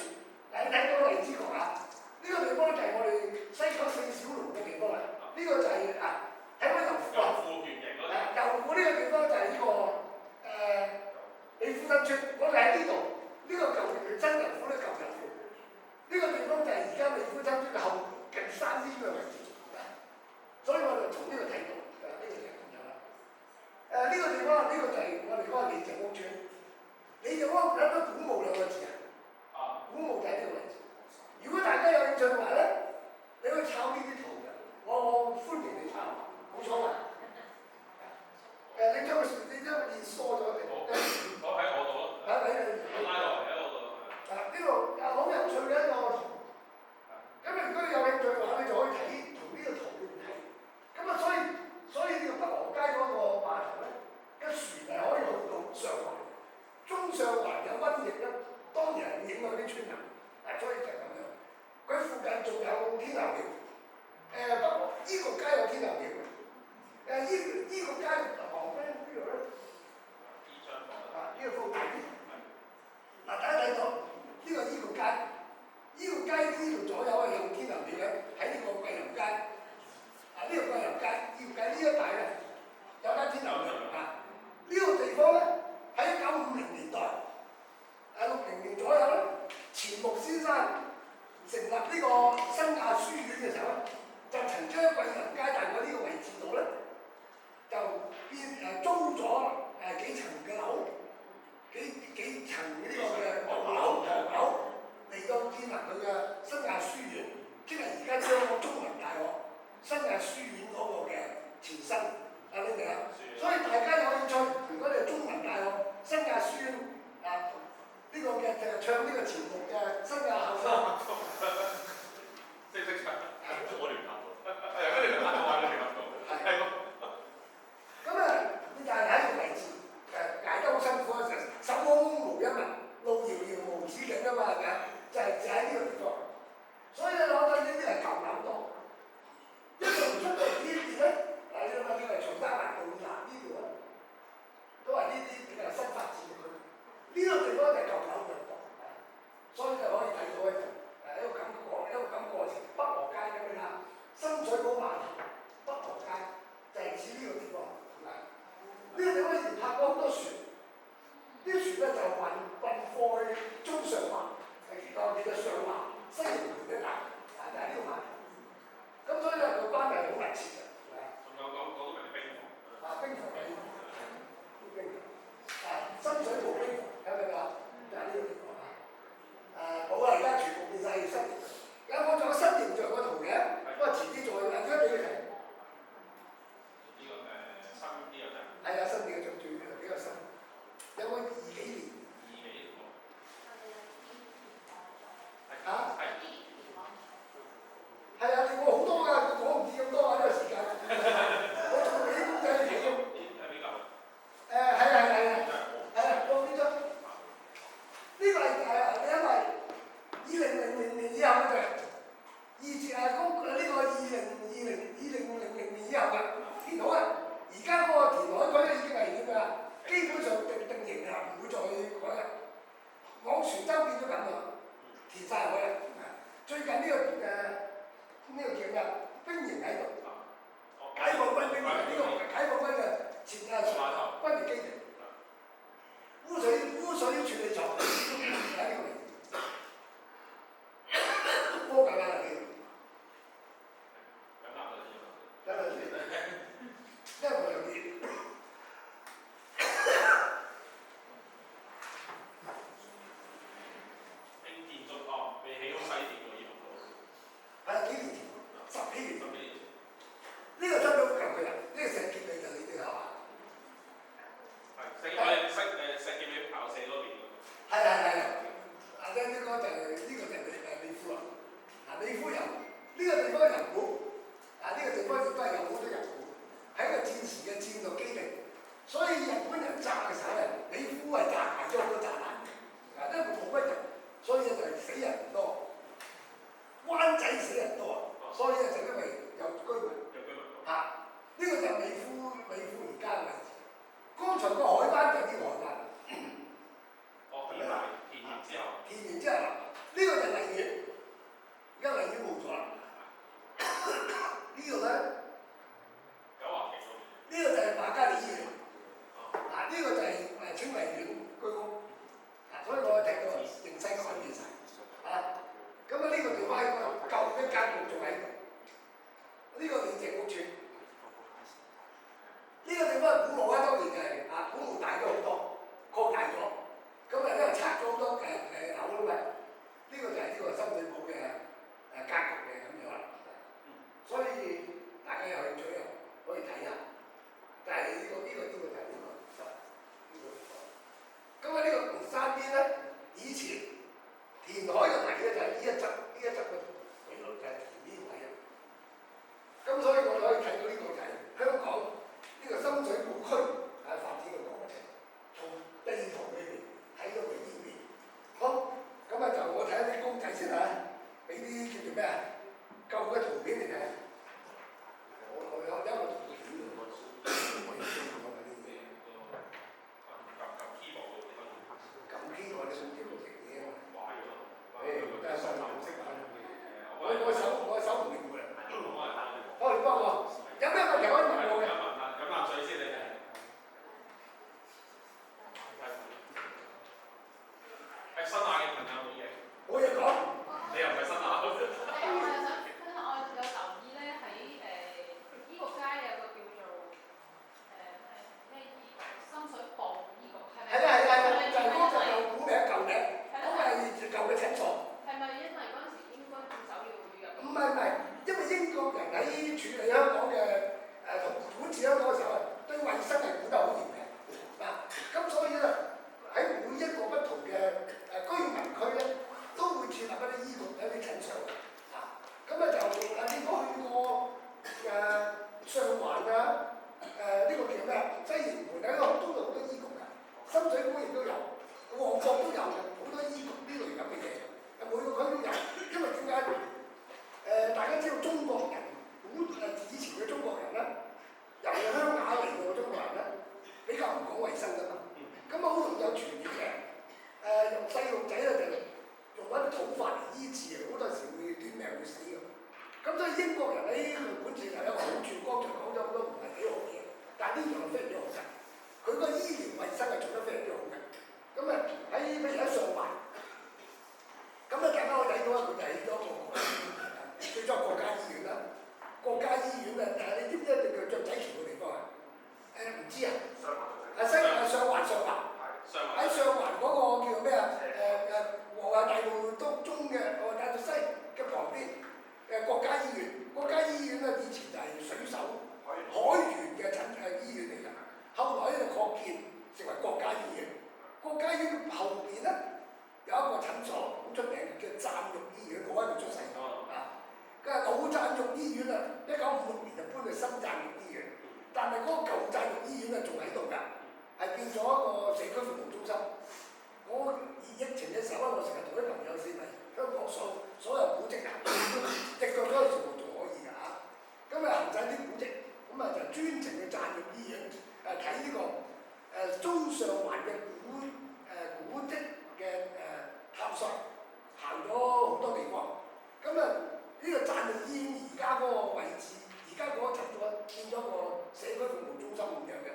你睇到荔枝角啊？呢個地方就係我哋西九4小龍嘅地方啦。呢個就係睇到油庫啊。油庫呢個地方就係呢個美孚新村，我哋喺呢度。呢個舊真油庫咧，舊油庫。呢個地方就係而家美孚新村嘅後近3呢個位置。所以我哋從呢度睇到，呢個就係咁樣啦。呢個地方，呢個就係我哋嗰個李鄭屋村。李鄭屋有冇古墓兩個字啊？古墓就喺呢個位置。如果大家有興趣嘅話咧，你可以抄呢啲圖嘅，我歡迎你抄，冇所謂。你將件梳咗嚟。
我喺我度咯。我拉落嚟喺我度。
呢度好有趣嘅一個圖。咁如果你有興趣嘅話，你就可以睇從呢個圖裏面睇。咁所以呢個北河街嗰個碼頭咧，嘅船係可以去到上環，中上環有瘟疫咧，當然係影響啲村民。所以就係咁樣。佢附近仲有天后廟，北河呢個街有天后廟嘅。呢個街旁邊邊度咧？呢個放大啲。大家睇到呢個街，呢個街將貴人街大概呢個位置度咧，就變租咗幾層嘅樓，幾層呢個嘅唐樓嚟到建立佢嘅新亞書院，即係而家香港中文大學新亞書院嗰個嘅前身，你明唔明啊？所以大家有興趣，如果你係中文大學新亞書院呢個嘅就係唱呢個節目嘅新亞校長，
識唔識唱？我聯合到，係咩聯合到啊？聯合到，係咯。
咁你但係喺個位置捱得好辛苦嗰陣，手空無一物，路遙遙無止境啊嘛，係咪啊？就喺呢個地方，所以你攞到呢啲係舊樓多。一路出到呢邊咧，你諗下呢個長沙灣道南呢條啊，都係呢啲比較新發展嘅區。呢個地方就係舊樓嘅多，所以就可以睇到一個咁過程。北河街咁樣啦，深水埗碼頭北河街就係指呢個地方。呢個地方以前泊過好多船，啲船咧就運貨去中上環，叫做上環西營盤一帶，就係呢個碼頭。咁所以咧個關係好密切嘅，係咪啊？仲有講到明冰房，冰房嘅冰房，深水埗冰房有冇啊？就係呢個地方啊。冇啦，而家全部變晒新形象。有冇仲有新形象個圖嘅？不過遲啲再印張俾你睇。
新啲嘅啫。
係啊，新啲嘅仲最比較新。有冇20幾年？嚇？係啊，你我好多㗎，我唔止咁多啊，呢個時間。我仲俾啲公仔你睇添。係邊個？係啊，放呢張。呢個係因為2000年以後嘅，呢個2000年以後嘅填好啊。而家嗰個填海區咧已經係點㗎？基本上定型啦，唔會再改啦。往船洲變咗咁啦，填晒海啦。最近呢個叫咩？兵營喺度，解放軍兵營呢個解放軍嘅前軍事基地，污水處理廠喺呢個位置，波緊啦你。因為我有啲。
未起好西鐵喎，以後
係幾年前，10幾年。呢個真係好舊嘅人，呢個石硤尾就你哋係嘛？
係石硤尾跑社嗰邊。
係。呢個就係美孚啦。美孚油呢個地方油股，呢個地方亦都係有好多油股，係一個戰時嘅戰略基地。所以日本人炸嘅時候咧，美孚係炸埋咗好多炸彈，因為冇乜人。所以就係死人唔多，灣仔死人多，所以就因為有居民。呢個就係美孚而家嘅位置。剛才個海灣就係呢個海灣。填完之後，呢個就係荔園，而家荔園冇咗啦。呢個咧，呢個就係瑪嘉烈醫院。呢個就係清麗苑居屋。所以我睇到形勢改變晒，咁呢個地方係個舊嘅間屋仲喺度，呢個李鄭屋村，呢個地方係古墓啊，當年就係古墓大咗好多，擴大咗，咁因為拆咗好多樓啦嘛，呢個就係呢個深水埗嘅格局嘅咁樣啦，所以大家有興趣可以睇下，但係呢個就係呢個。咁呢個紅山邊咧，以前填海嘅泥咧就係呢一側嘅水路就係填呢位啊。咁所以我哋可以睇到呢個就係香港呢個深水埗區發展嘅過程，從地圖裏邊睇到佢呢邊。好，咁就我睇一啲公仔先嚇，俾啲叫做咩舊嘅圖片嚟睇。我有一個圖片我手唔靈活啊！好，你幫我。有咩問題可以問我嘅？
飲啖水先，你哋。係新亞嘅朋友冇嘢。
冇嘢講。
你又唔係新亞？
我係想分享，我有留意咧喺
法嚟醫治嘅，好多時會短命會死嘅。咁所以英國人喺佢管治係有個好處，剛才講咗好多唔係幾好嘅嘢，但係呢樣係非常之好嘅。佢個醫療衞生係做得非常之好嘅。咁啊喺譬如喺上環，咁啊大家可以睇到啊，佢就起咗個最初國家醫院啦。國家醫院啊，但係你知唔知一定叫雀仔橋嘅地方啊？唔知啊？上環喺上環嗰個叫咩啊？和華大道中嘅和華大道西嘅旁邊國家醫院。國家醫院咧以前就係水手海員嘅醫院嚟㗎，後來咧就擴建成為國家醫院。國家醫院後邊咧有一個診所好出名嘅叫贊育醫院，嗰一度出世㗎啊。佢係老贊育醫院啊，1956年就搬去新贊育醫院，但係嗰個舊贊育醫院啊仲喺度㗎，係變咗一個社區服務中心。我疫情嘅時候咧，我成日同啲朋友四圍香港所有古蹟啊，隻腳嗰陣時仲可以㗎嚇。咁啊行晒啲古蹟，咁啊就專程去贊育醫院睇呢個中上環嘅古蹟嘅探索，行咗好多地方。咁啊呢個贊育醫院而家嗰個位置，而家嗰個層數變咗個社區服務中心咁樣嘅。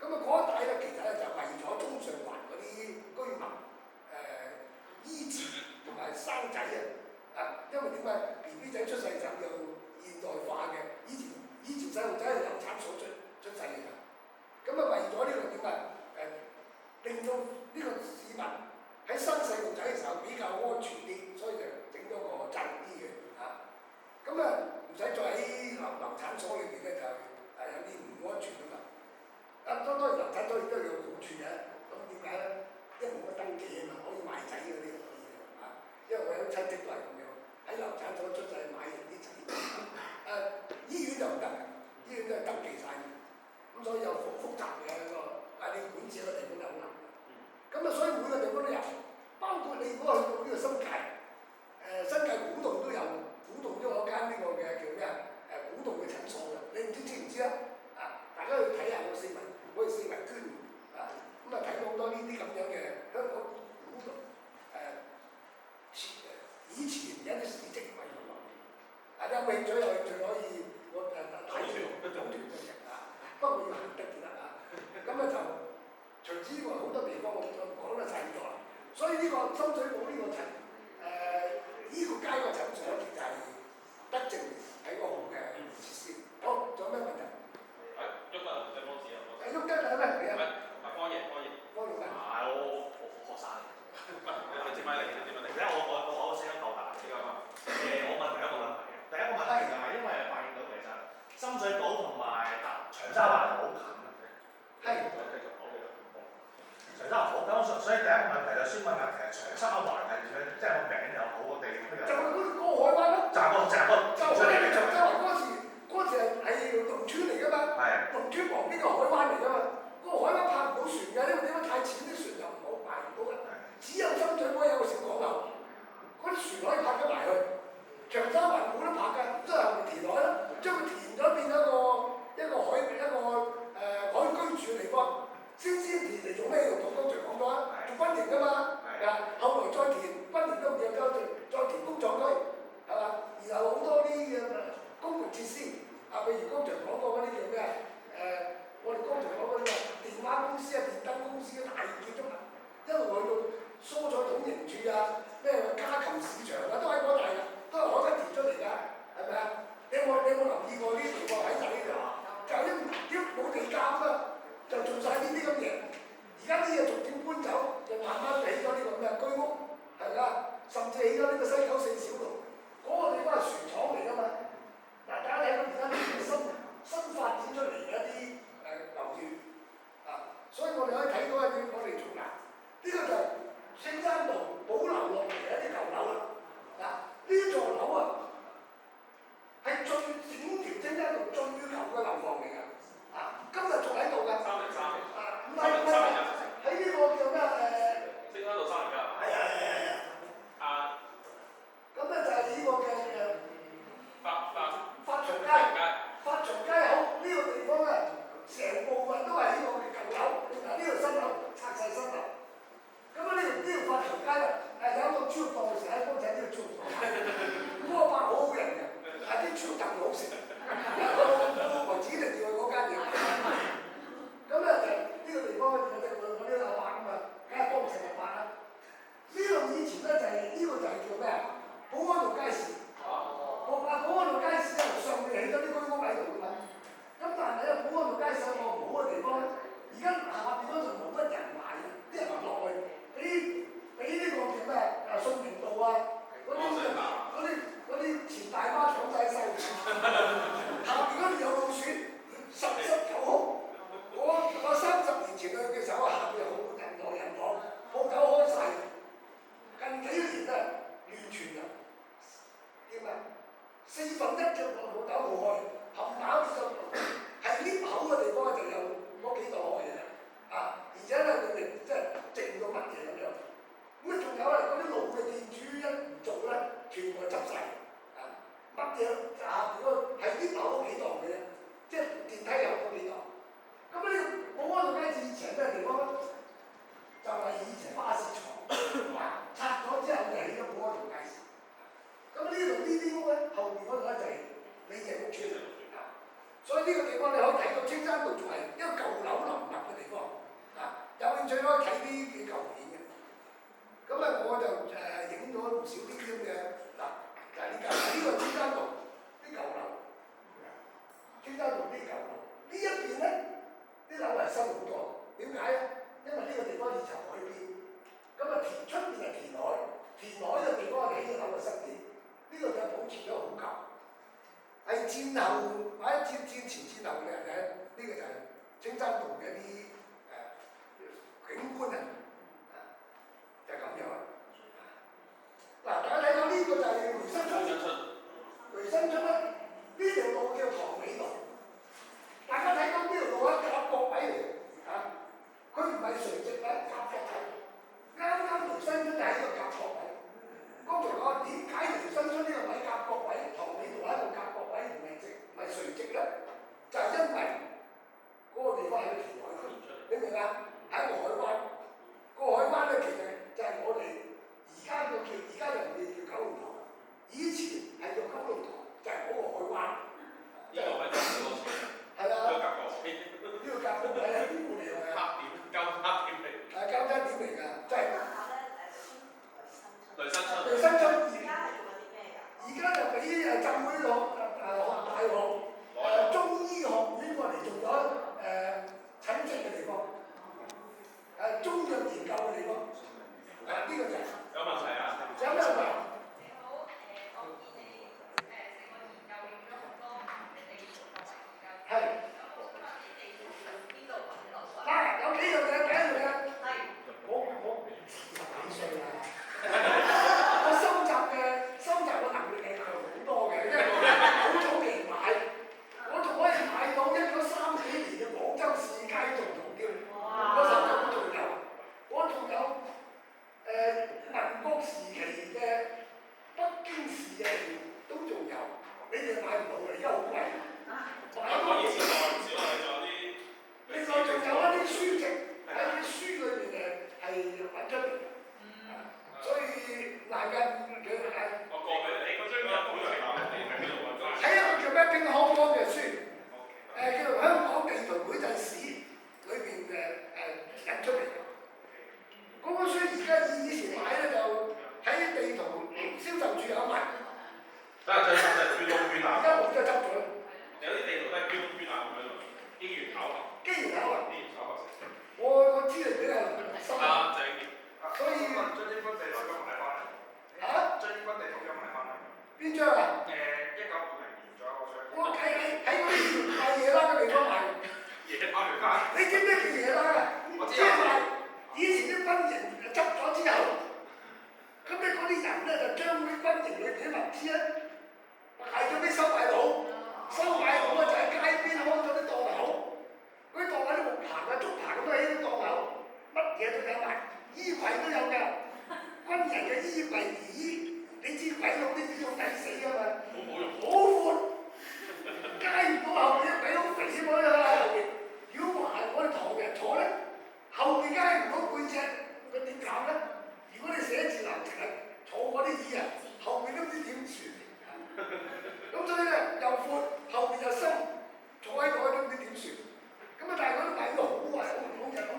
咁啊嗰一帶咧，其實咧就為咗中上環嗰啲居民醫治同埋生仔啊，因為點解 BB 仔出世就要現代化嘅，以前細路仔係流產所出世嘅。咁啊為咗呢個點啊令到呢個市民喺生細路仔嘅時候比較安全啲，所以就整咗個贊育醫院啊。咁啊唔使再喺流產所裏邊咧就有啲唔安全㗎嘛。當然流產所亦都有好處嘅，咁點解咧？因為冇乜登記啊嘛，可以買仔嗰啲可以嘅啊。因為我有親戚都係咁樣，喺流產所出世買人啲仔。醫院就唔得，醫院都係登記晒，咁所以又複雜嘅一個，你管治一個地方就好難。咁啊，所以每個地方都有，包括你如果去到呢個新界，新界古洞都有，古洞都有間呢個嘅叫咩啊？古洞嘅診所嘅，你唔知唔知啊？大家去睇下我四圍，我哋四圍捐啊，咁啊睇到好多呢啲咁樣嘅香港古洞以前有啲史蹟遺留落嚟，大家有興趣可以我睇組團嘅人啊，不過要行得先得啊。咁啊就除此之外好多地方我講得晒咗啦，所以呢個深水埗呢個呢個街個診所其實係德政係個好嘅設施。好，仲有咩問題？
喐得啊，你幫我試下。
喐得係咩？係啊。
方爺咩？
我學生。
你接埋嚟，接埋嚟。
而家我聲音夠大，比較大。我問第一個問題嘅，第一個問題就係因為發現到其實深水埗同埋長沙灣好近嘅。
係。
繼續講。長沙灣好近，所以第一個問題就先問下，其實長沙灣係即係個名又好，個地區又好。
就係嗰個海灣咯。就係長沙灣嗰時係農村嚟㗎嘛。係。農村旁邊個海灣嚟㗎嘛，嗰個海灣泊唔到船㗎，因為點解太淺啲船又唔好泊唔到㗎。只有深水埗有個小港口，嗰啲船可以泊得埋去。長沙灣冇得泊㗎，都係後面填海啦，將佢填咗變咗一個海居住嘅地方。先填嚟做咩用？剛才講咗啊，做軍營㗎嘛。後來再填軍營都唔有夠，再填工廠區，係嘛？然後好多啲嘅公共設施啊，譬如剛才講過嗰啲叫咩啊？我哋剛才講嗰啲電話公司啊、電燈公司嘅大建築物，一路去到蔬菜統營處啊、咩家禽市場啊，都喺嗰度㗎，都係海灣填出嚟㗎，係咪啊？你有冇留意過呢啲情況喺晒呢度？就因冇地價啊，就做晒呢啲咁嘢。而家啲嘢逐漸搬走，就慢慢起咗呢個咩居屋，係㗎，甚至起咗呢個西九4小龍，嗰個地方係船廠嚟㗎嘛。大家睇到而家呢啲新發展出嚟嘅一啲樓宇啊，所以我哋可以睇到一啲我哋從呢個就係青山道保留落嚟嘅一啲舊樓啦。嗱，呢座樓啊係整條青山道最舊嘅樓房嚟㗎，啊，今日仲喺度㗎。唔係喺呢個叫咩
青山道301。
係。咁咧就係呢個嘅發祥街。發祥街口呢個地方咧，成部分都係呢個嘅舊樓，嗱呢度新樓拆晒新樓。咁啊呢條發祥街咧，有一個豬肉檔成日幫仔咧完全啊點啊，1/4嘅個島冇開，冚唪唥就係 lift 口嘅地方就有嗰幾度開嘅啊，而且咧佢哋即係靜到乜嘢咁樣。咁啊仲有咧嗰啲老嘅店主一唔做咧，全部係執晒啊！乜嘢啊？如果係 lift 口嗰幾檔嘅啫，即係電梯有嗰幾檔。咁呢個保安道街市以前係咩地方咧？就係以前巴士廠，拆咗之後就起咗保安道街市。咁呢度呢啲屋咧，後邊嗰度咧就係李鄭屋村啊。所以呢個地方你可以睇到青山道仲係一個舊樓林立嘅地方啊。有興趣可以睇啲幾舊片嘅。咁啊，我就影咗唔少啲咁嘅嗱，就係呢個青山道啲舊樓，青山道啲舊樓呢一邊咧。啲樓係新好多，點解咧？因為呢個地方以前海邊，咁啊出邊係填海，填海嘅地方係起嘅樓嘅新啲，呢個就保持咗好舊。係戰後或者戰前戰後嘅人咧，呢個就係青山道嘅一啲景觀啊，就係咁樣啦。嗱，大家睇到呢個就係梅新村，梅新村咧，呢條路叫塘尾路。大家睇到呢條路咧，夾角位嚟嘅，佢唔係垂直位，夾角位。啱啱梅新村就喺個夾角位。剛才講點解梅新村呢個位夾角位，塘尾路喺度夾角位唔係垂直咧？就係因為嗰個地方係個填海區，你明唔明啊？係一個海灣。個海灣咧，其實就係我哋而家就唔叫九龍塘，以前係叫九龍塘，就係嗰個海灣。
呢個位就係嗰個村。
係啊，
呢個夾角位。
呢個夾角位係邊個嚟㗎？
交叉點嚟。
係交叉點嚟㗎，即係
雷生春。
雷生春
而家係做緊啲咩㗎？
而家就俾浸會大學中醫學院過嚟做咗診症嘅地方，中藥研究嘅地方。呢個就係
有問題啊？
有咩問題？
你好，我見你成個研究用咗好多唔同嘅地圖作為研究。
係。
咁我想問啲地圖用邊度揾到啊？
嗱，有幾樣嘢，第一樣嘢，
係。
我40幾歲啦，我收集嘅能力係強好多嘅，因為好早期買，我仲可以買到1930幾年嘅廣州市街仲圖添，我手上仲有，我仲有民國時期嘅北京市嘅都仲有，你哋買唔到嘅，而家好貴。
我以前我唔知我哋仲有啲。
另外仲有一啲書籍喺啲書裏邊係揾出嚟嘅，所以難嘅佢係。
我過俾你，嗰張有本嚟㗎，你喺邊度揾㗎？
喺一個叫咩《冰康方》嘅書，叫做《香港地圖繪製史》裏邊引出嚟嘅。嗰本書而家以前買咧就喺地圖銷售處有賣，
真係捐窿捐
而
罅。
家冇得執咗。
有啲地圖都係捐窿捐罅咁樣咯，機緣巧合。
機緣巧合，
機緣巧合。
我資歷比較深，
啊，正。
所以
將啲軍地圖今日買翻嚟。
嚇
將啲軍地圖今日買翻嚟。
邊張啊？
1950年左右嗰張。
我喺嗰啲賣嘢啦嘅地方買。
嘢翻嚟翻。
你知唔知叫嘢啦？
我知
即係話以前啲軍營執咗之後，咁咧嗰啲人咧就將啲軍營裏邊啲物資咧賣咗啲收買佬，收買佬咧就喺街邊開咗啲檔口，嗰啲檔口啲木棚啊、竹棚咁都喺啲檔口，乜嘢都有賣，衣櫃都有㗎，軍人嘅衣櫃椅，你知鬼佬啲衣好抵死㗎嘛，好闊，街唔到後邊啲鬼佬肥死我啦後邊，如果話我哋唐人坐咧，後邊街唔到背脊，佢點搞咧？如果你寫字樓淨係坐嗰啲椅啊，後邊都唔知點算。咁所以咧又闊，後邊又深，坐喺度都唔知點算。咁啊，但係嗰啲米都好啊，好就咁，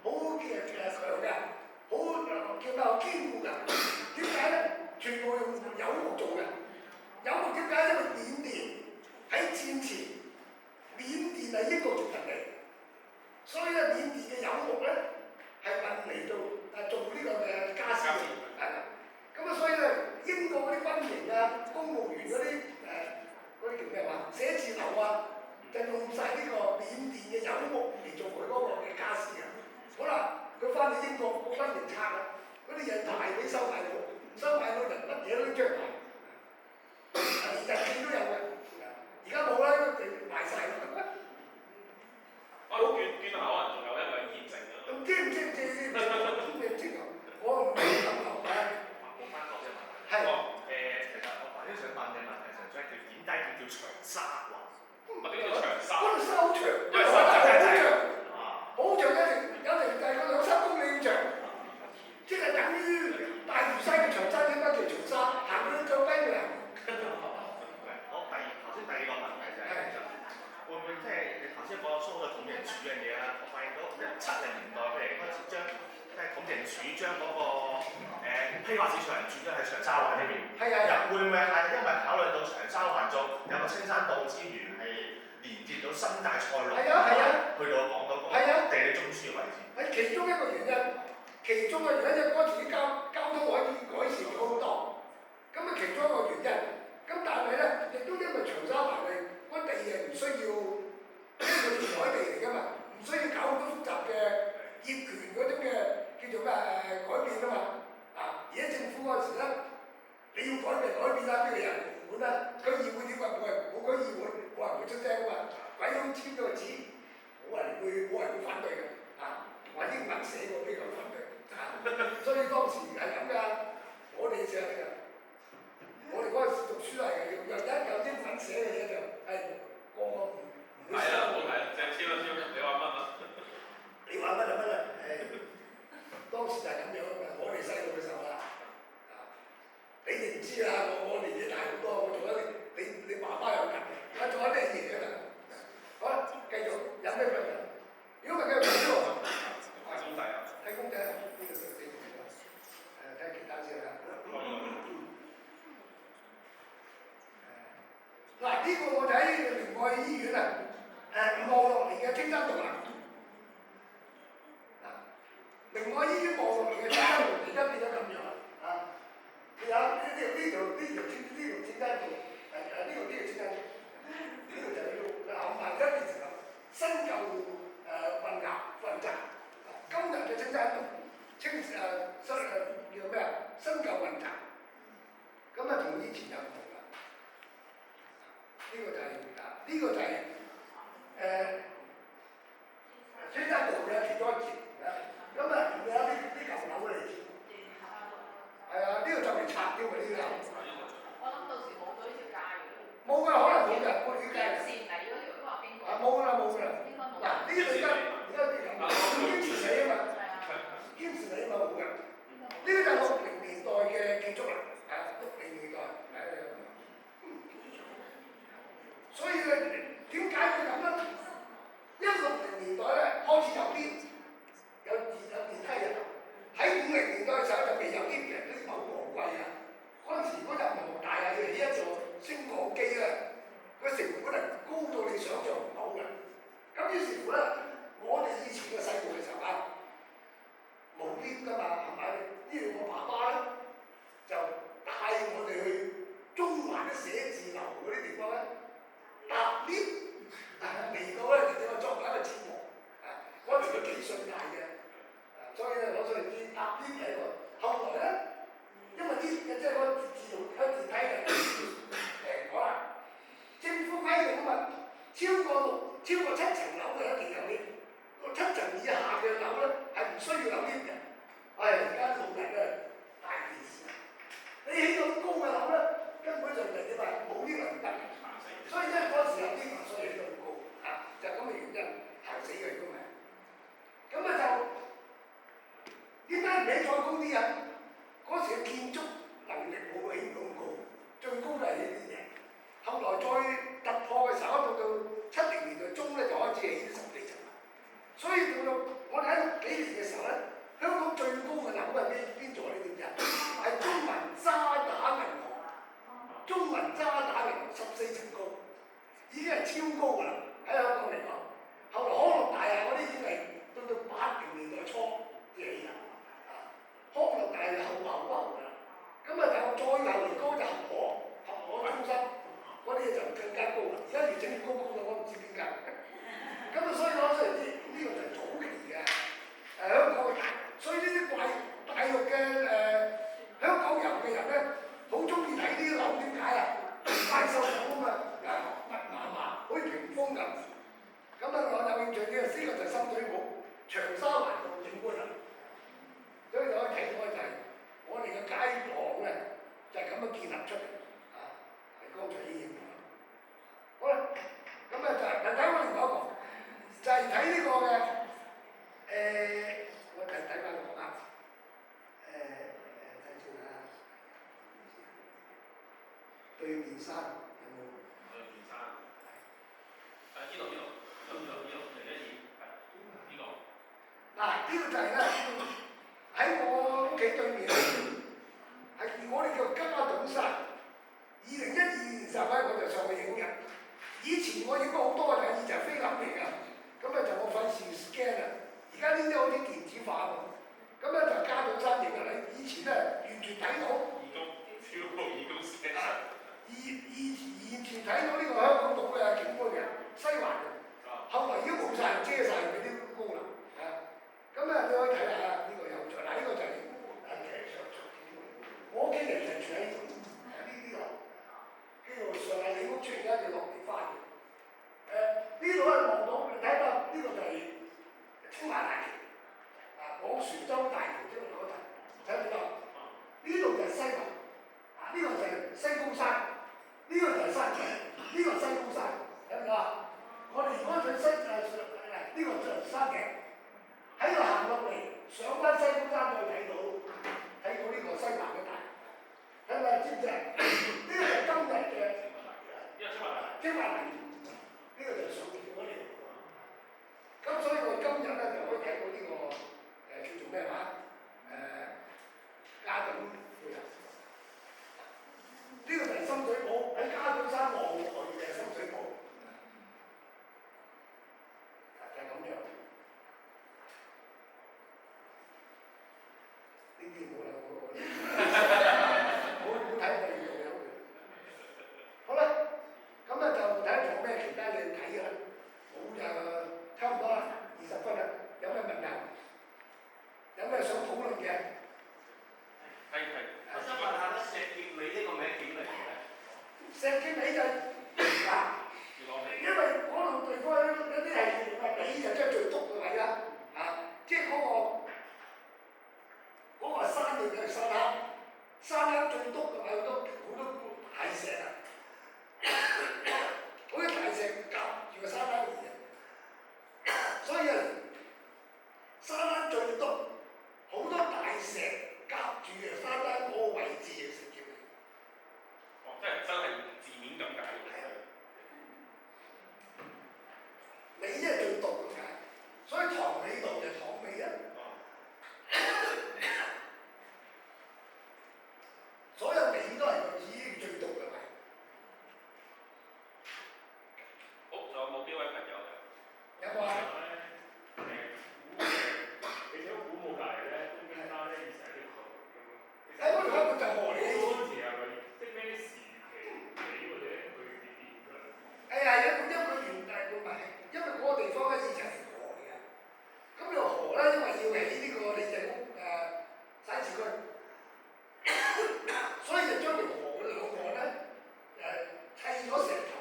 好強嘅，好叫咩堅固㗎。點解咧？全部用柚木做嘅。柚木點解？因為緬甸喺戰前，緬甸係英國殖民地，所以咧緬甸嘅柚木咧係運嚟做呢個嘅家私嘅，係啦。咁啊，所以咧英國嗰啲軍營啊、公務員嗰啲嗰啲叫咩話？寫字樓啊，就用晒呢個緬甸嘅柚木嚟做佢嗰個嘅家私嘅。好啦，佢翻去英國，個軍營拆啦，嗰啲嘢大俾收買佬
批發市場轉咗喺長沙灣呢邊。
係啊，
會唔會係因為考慮到長沙灣中有個青山道之餘係連接到新界菜路，
係啊，
去到港島嗰個地理中樞嘅位置？
係其中一個原因，其中嘅原因就嗰時啲交通可以改善咗好多，咁啊其中一個原因。咁但係咧，亦都因為長沙灣係嗰地係唔需要，因為佢填海地嚟㗎嘛，唔需要搞好多複雜嘅業權嗰種嘅叫做咩改變啊嘛。而家政府嗰陣時咧，你要改變啦，邊個有人管啦？區議會點解冇區議會，冇人會出聲㗎嘛？鬼佬簽咗個字，冇人會反對嘅。話英文寫過邊個反對？所以當時係咁㗎。我哋就我哋嗰陣時讀書係有英文寫嘅嘢就係個唔會寫。
係啊，冇睇，隻超，你話乜啊？
你話乜就乜啦，當時就係咁樣㗎。我哋細路嘅時候啦，你哋唔知啦，我年紀大好多，我做緊你爸爸有近嘅，我做緊你爺㗎啦。好啦，繼續有咩問題？如果唔係繼續睇喎，
睇公仔啊！
睇公仔，呢個就睇睇其他先啦。嗱，呢個我就喺明愛醫院啊，望落嚟嘅青山道啦。明愛醫院望落嚟嘅青山道而家變咗咁樣啦，你睇呢條青山道，呢條青山道，呢度就要後埋一變成新舊混雜。今日嘅青山道，叫咩啊？新舊混雜，咁啊同以前又唔同啦。呢個就係青山道嘅其中一節。咁啊，仲有啲舊樓嚟住。係啊，呢個就嚟拆掉㗎呢個。
我諗到時冇咗呢條街㗎。
冇㗎，可能冇㗎，冇條街。
線嚟嗰條都話經過。
冇㗎啦，冇㗎啦。
應該冇。
嗱，呢個而家啲咁，堅持死啊嘛，堅持死啊嘛，冇㗎。呢個就係60年代嘅建築啦，60年代所以點解會咁咧？因為60年代咧開始有電梯嘅，喺50年代嘅時候就未有啲嘅，啲好昂貴啊！嗰陣時嗰任何大廈要起一座升降機咧，個成本係高到你想象唔到嘅。咁於是乎咧，我哋以前嘅細個嘅時候冇 lift 㗎嘛，係咪？呢度我爸爸咧就帶我哋去中環嘅寫字樓嗰啲地方咧搭 lift，嚟到咧就作為一個節目。嗰時佢幾歲大嘅，所以咧我想知搭 lift 係一個。後來咧，因為啲即係嗰個自動電梯嘅平咗啦，政府規定啊嘛，超過7層樓嘅一定有 lift，7層以下嘅樓咧係唔需要有 lift 嘅。而家老人咧大件事，你起到高嘅樓咧，根本就係點啊？冇 lift 唔得，所以咧嗰時有 lift，所以起到咁高就係咁嘅原因，行死佢都係。咁就點解唔起再高啲啊？嗰時嘅建築能力冇起咁高，最高都係起啲嘢。後來再突破嘅時候，到70年代中咧就開始起啲10幾層啦。所以到我哋喺幾年嘅時候咧，香港最高嘅樓係邊座？你知唔知啊？係中文渣打銀行，中文渣打銀行14層高，已經係超高㗎啦。喺香港嚟講，後來康樂大廈嗰啲已經係到80年代初先起㗎。康樂大廈後㗎啦。咁啊，但係再後嚟高就合和中心嗰啲嘢就更加高啦。而家越整越高到我唔知邊間。咁啊，所以我想知呢個就係早期嘅香港嘅大，所以呢啲大陸嘅香港遊嘅人咧，好中意睇呢啲樓，點解啊？怪獸樓啊嘛，密麻麻，好似屏風咁。咁啊，我有興趣呢個就係深水埗長沙灣道景觀啦。所以我可以睇到就係我哋嘅街巷咧，就係咁樣建立出嚟係剛才已經講。好啦，咁啊就係睇我另外一個，就係睇呢個嘅我睇翻個講啊，睇先啊，對面山有冇？
對面山，呢度，呢個。
嗱，呢個就係咧喺我屋企對面，經日就住喺呢啲樓，叫做上下里屋村，而家叫落地花園。呢度咧望到，你睇到呢個就係青馬大橋，往船洲大橋即係嗰頭，睇唔睇到？呢度就係西環，呢個就係西高山，呢個就係山脊，呢個西高山，睇唔睇到？我哋如果去呢個就係山頸，喺度行落嚟，上翻西高山再睇到呢個西環嘅大，係咪知唔知啊？呢個係今日嘅青馬大橋，呢個就係上橋嗰條。咁所以我今日咧就可以睇到呢個叫做咩話嘉頓旅遊。呢個就係深水埗喺嘉頓山望落去嘅深水埗。就係咁樣，呢啲冇啦，冇睇我哋做樣嘅。好啦，咁咧就睇下仲有咩其他嘢睇嘅啦。冇就差唔多啦，20分啦。有咩問題？有咩想討論嘅？
我想問下咧，石硤尾呢個名點嚟嘅？
石硤尾就因為嗰度地方有啲係尾就即係最篤嘅位啦，即係嗰個山嚟嘅山坑，山坑最篤嘅位好多大石啊，嗰啲大石夾住個山坑嚟嘅，所以山坑最篤，好多大石夾住嘅山坑嗰個位置嘅石硤尾。
哦，即係真係字面咁解。
尾即係最篤嘅解，所以塘尾道就塘尾啊。所有尾都係已經最篤嘅位。
好，仲有冇邊位朋友嘅？
有冇啊？
你睇到古墓隔離咧，中間咧以前係啲河咁咯。
嗰條河就係河嚟嘅。
嗰陣時係咪即係咩時期起或者佢點㗎？
因為佢原來唔係，因為嗰個地方咧以前係河嚟嘅。咁條河咧，因為要起呢個李鄭屋徙置區，所以就將條河嘅兩岸咧砌咗石頭，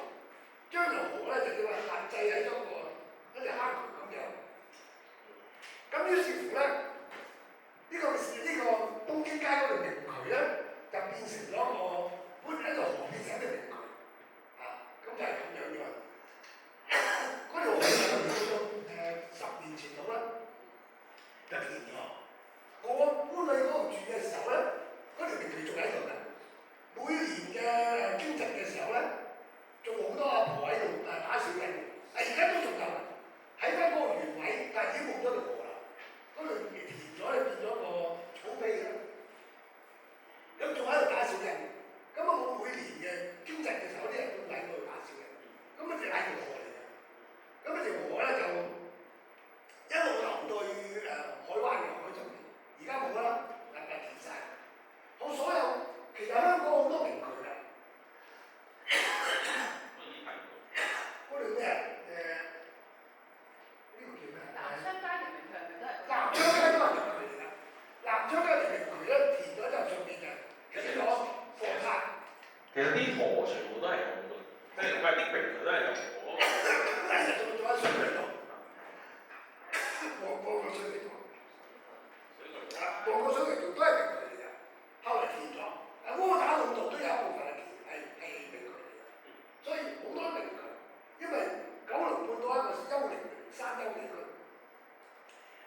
將條河咧就叫話限制喺咗一條坑渠咁樣。咁於是乎咧，呢個東京街嗰條明渠咧，就變成咗本嚟一條河變成一條明渠，咁就係咁樣嘅。嗰條河就到10年前到啦，就填咗。我搬去嗰度住嘅時候咧，嗰條明渠仲喺度㗎。每年嘅驚蟄嘅時候咧，仲好多阿婆喺度打小人。而家都仲有，喺翻嗰個原位，但係已經冇咗條河啦。嗰度填咗咧，變咗個草皮嘅。咁仲喺度打小人。咁我每年嘅驚蟄嘅時候，啲人都喺嗰度打小人。咁就係條河嚟嘅。咁條河咧就一路流到去海灣嘅海上面，而家冇啦，填晒。我所有其實香港好多明渠㗎。嗰條咩啊？呢個叫咩？
南昌街條明渠係咪都係？
南昌街都係明渠嚟㗎。南昌街條明渠咧填咗之後上面就起咗貨山。
其實啲河全部都係用嘅，即係唔係啲明渠都係用河。
一直做喺水渠度，旺角嘅水渠度，旺角水渠度都係明渠嚟㗎，後嚟填咗。窩打老道都有一部分係明渠嚟㗎，所以好多明渠，因為九龍半島一個丘陵山丘地區，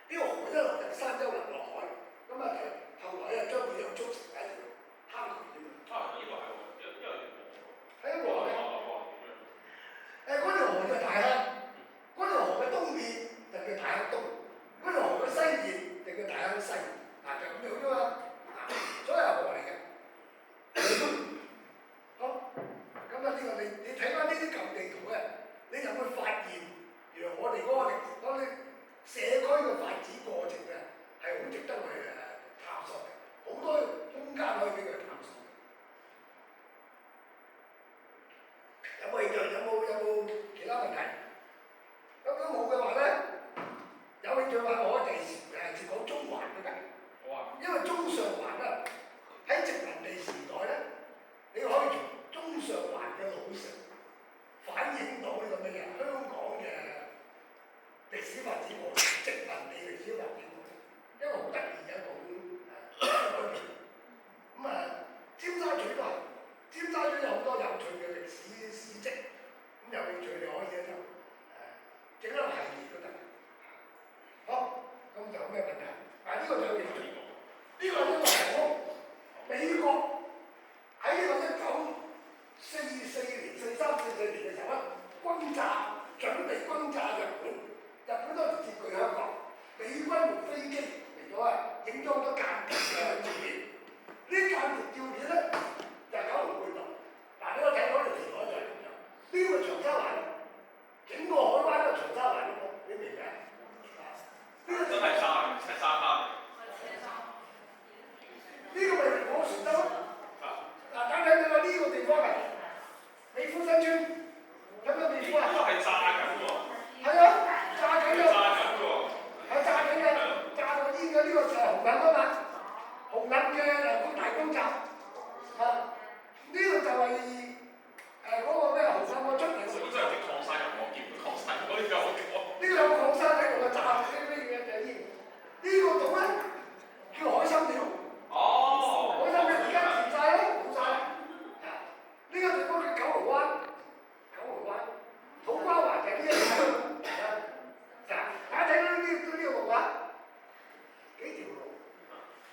呢個河一路由山丘流落海，咁後來將佢又築成一條坑渠添啊！
呢個係因為
喺河咧，嗰條河就大坑，嗰條河嘅東面就叫大坑東，嗰條河嘅西面就叫大坑西，就咁樣啫嘛，所以係河嚟嘅。好，咁呢個你睇翻呢啲舊地圖咧，你就會發現，原來我哋嗰啲社區嘅發展過程咧係好值得去探索嘅，好多空間可以俾佢探索。有冇其他問題？咁如果冇嘅話咧，有興趣嘅話，我哋接講中環都得。
好啊。
因為中上環啊，喺殖民地時處都係。尖沙咀有好多有趣嘅歷史史蹟，咁有興趣你可以咧就整一個系列都得。好，咁就有咩問題？呢個就有興趣。呢個因為係我美國喺呢個1944年嘅時候咧，準備轟炸日本。日本當時佔據香港，美軍用飛機嚟咗影咗好多間諜嘅照片。呢間諜照片咧就係九龍半島。嗱，你可以睇到條鐵路就係咁樣。呢個長沙灣，整個海灣都係長沙灣嗰個，你明唔明啊？呢個
真係沙灘。
呢個咪我船洲。嗱，睇睇到呢個地方係美孚新村，睇唔睇美孚啊？
呢個係炸緊喎。
係啊，炸緊㗎。
炸緊喎。
係炸緊嘅，炸到煙嘅呢個就係紅磡啊嘛，紅磡嘅大公站。呢度就係嗰個咩紅磡個出嚟。
呢真係啲礦山入我見到礦山嗰啲有
呢個有礦山喺度嘅，炸呢啲嘢就係煙。呢個島咧叫海心廟。
哦。
海心廟而家填晒啦，冇晒啦。呢個地方叫九龍灣，土瓜灣就係呢一個。大家睇到呢個路啊，幾條路？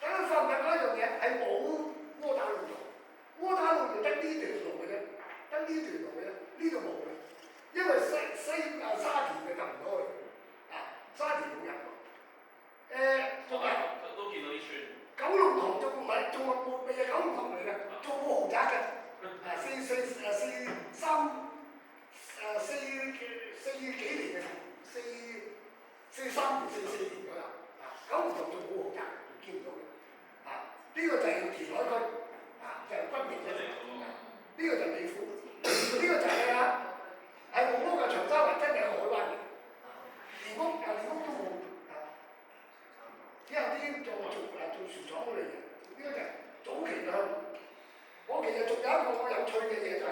大家發唔發覺一樣嘢係冇窩打老道？窩打老道得呢條路嘅啫，呢度冇嘅，因為沙田就入唔到去，沙田冇入到。仲有
都見到啲村。
九龍塘仲唔係未係九龍塘嚟嘅，仲冇豪宅嘅。四幾年嘅時候，43年、44年左右，九龍塘仲冇豪宅，見唔到嘅。呢個就係填海區，就係軍營嗰度。呢個就係美孚，呢個就係咩啊？係木屋嘅長沙灣，真係有海灣嘅。連屋都冇，只有啲做船廠嗰類嘅。呢個就係早期嘅香港。我其實仲有一個有趣嘅嘢就係、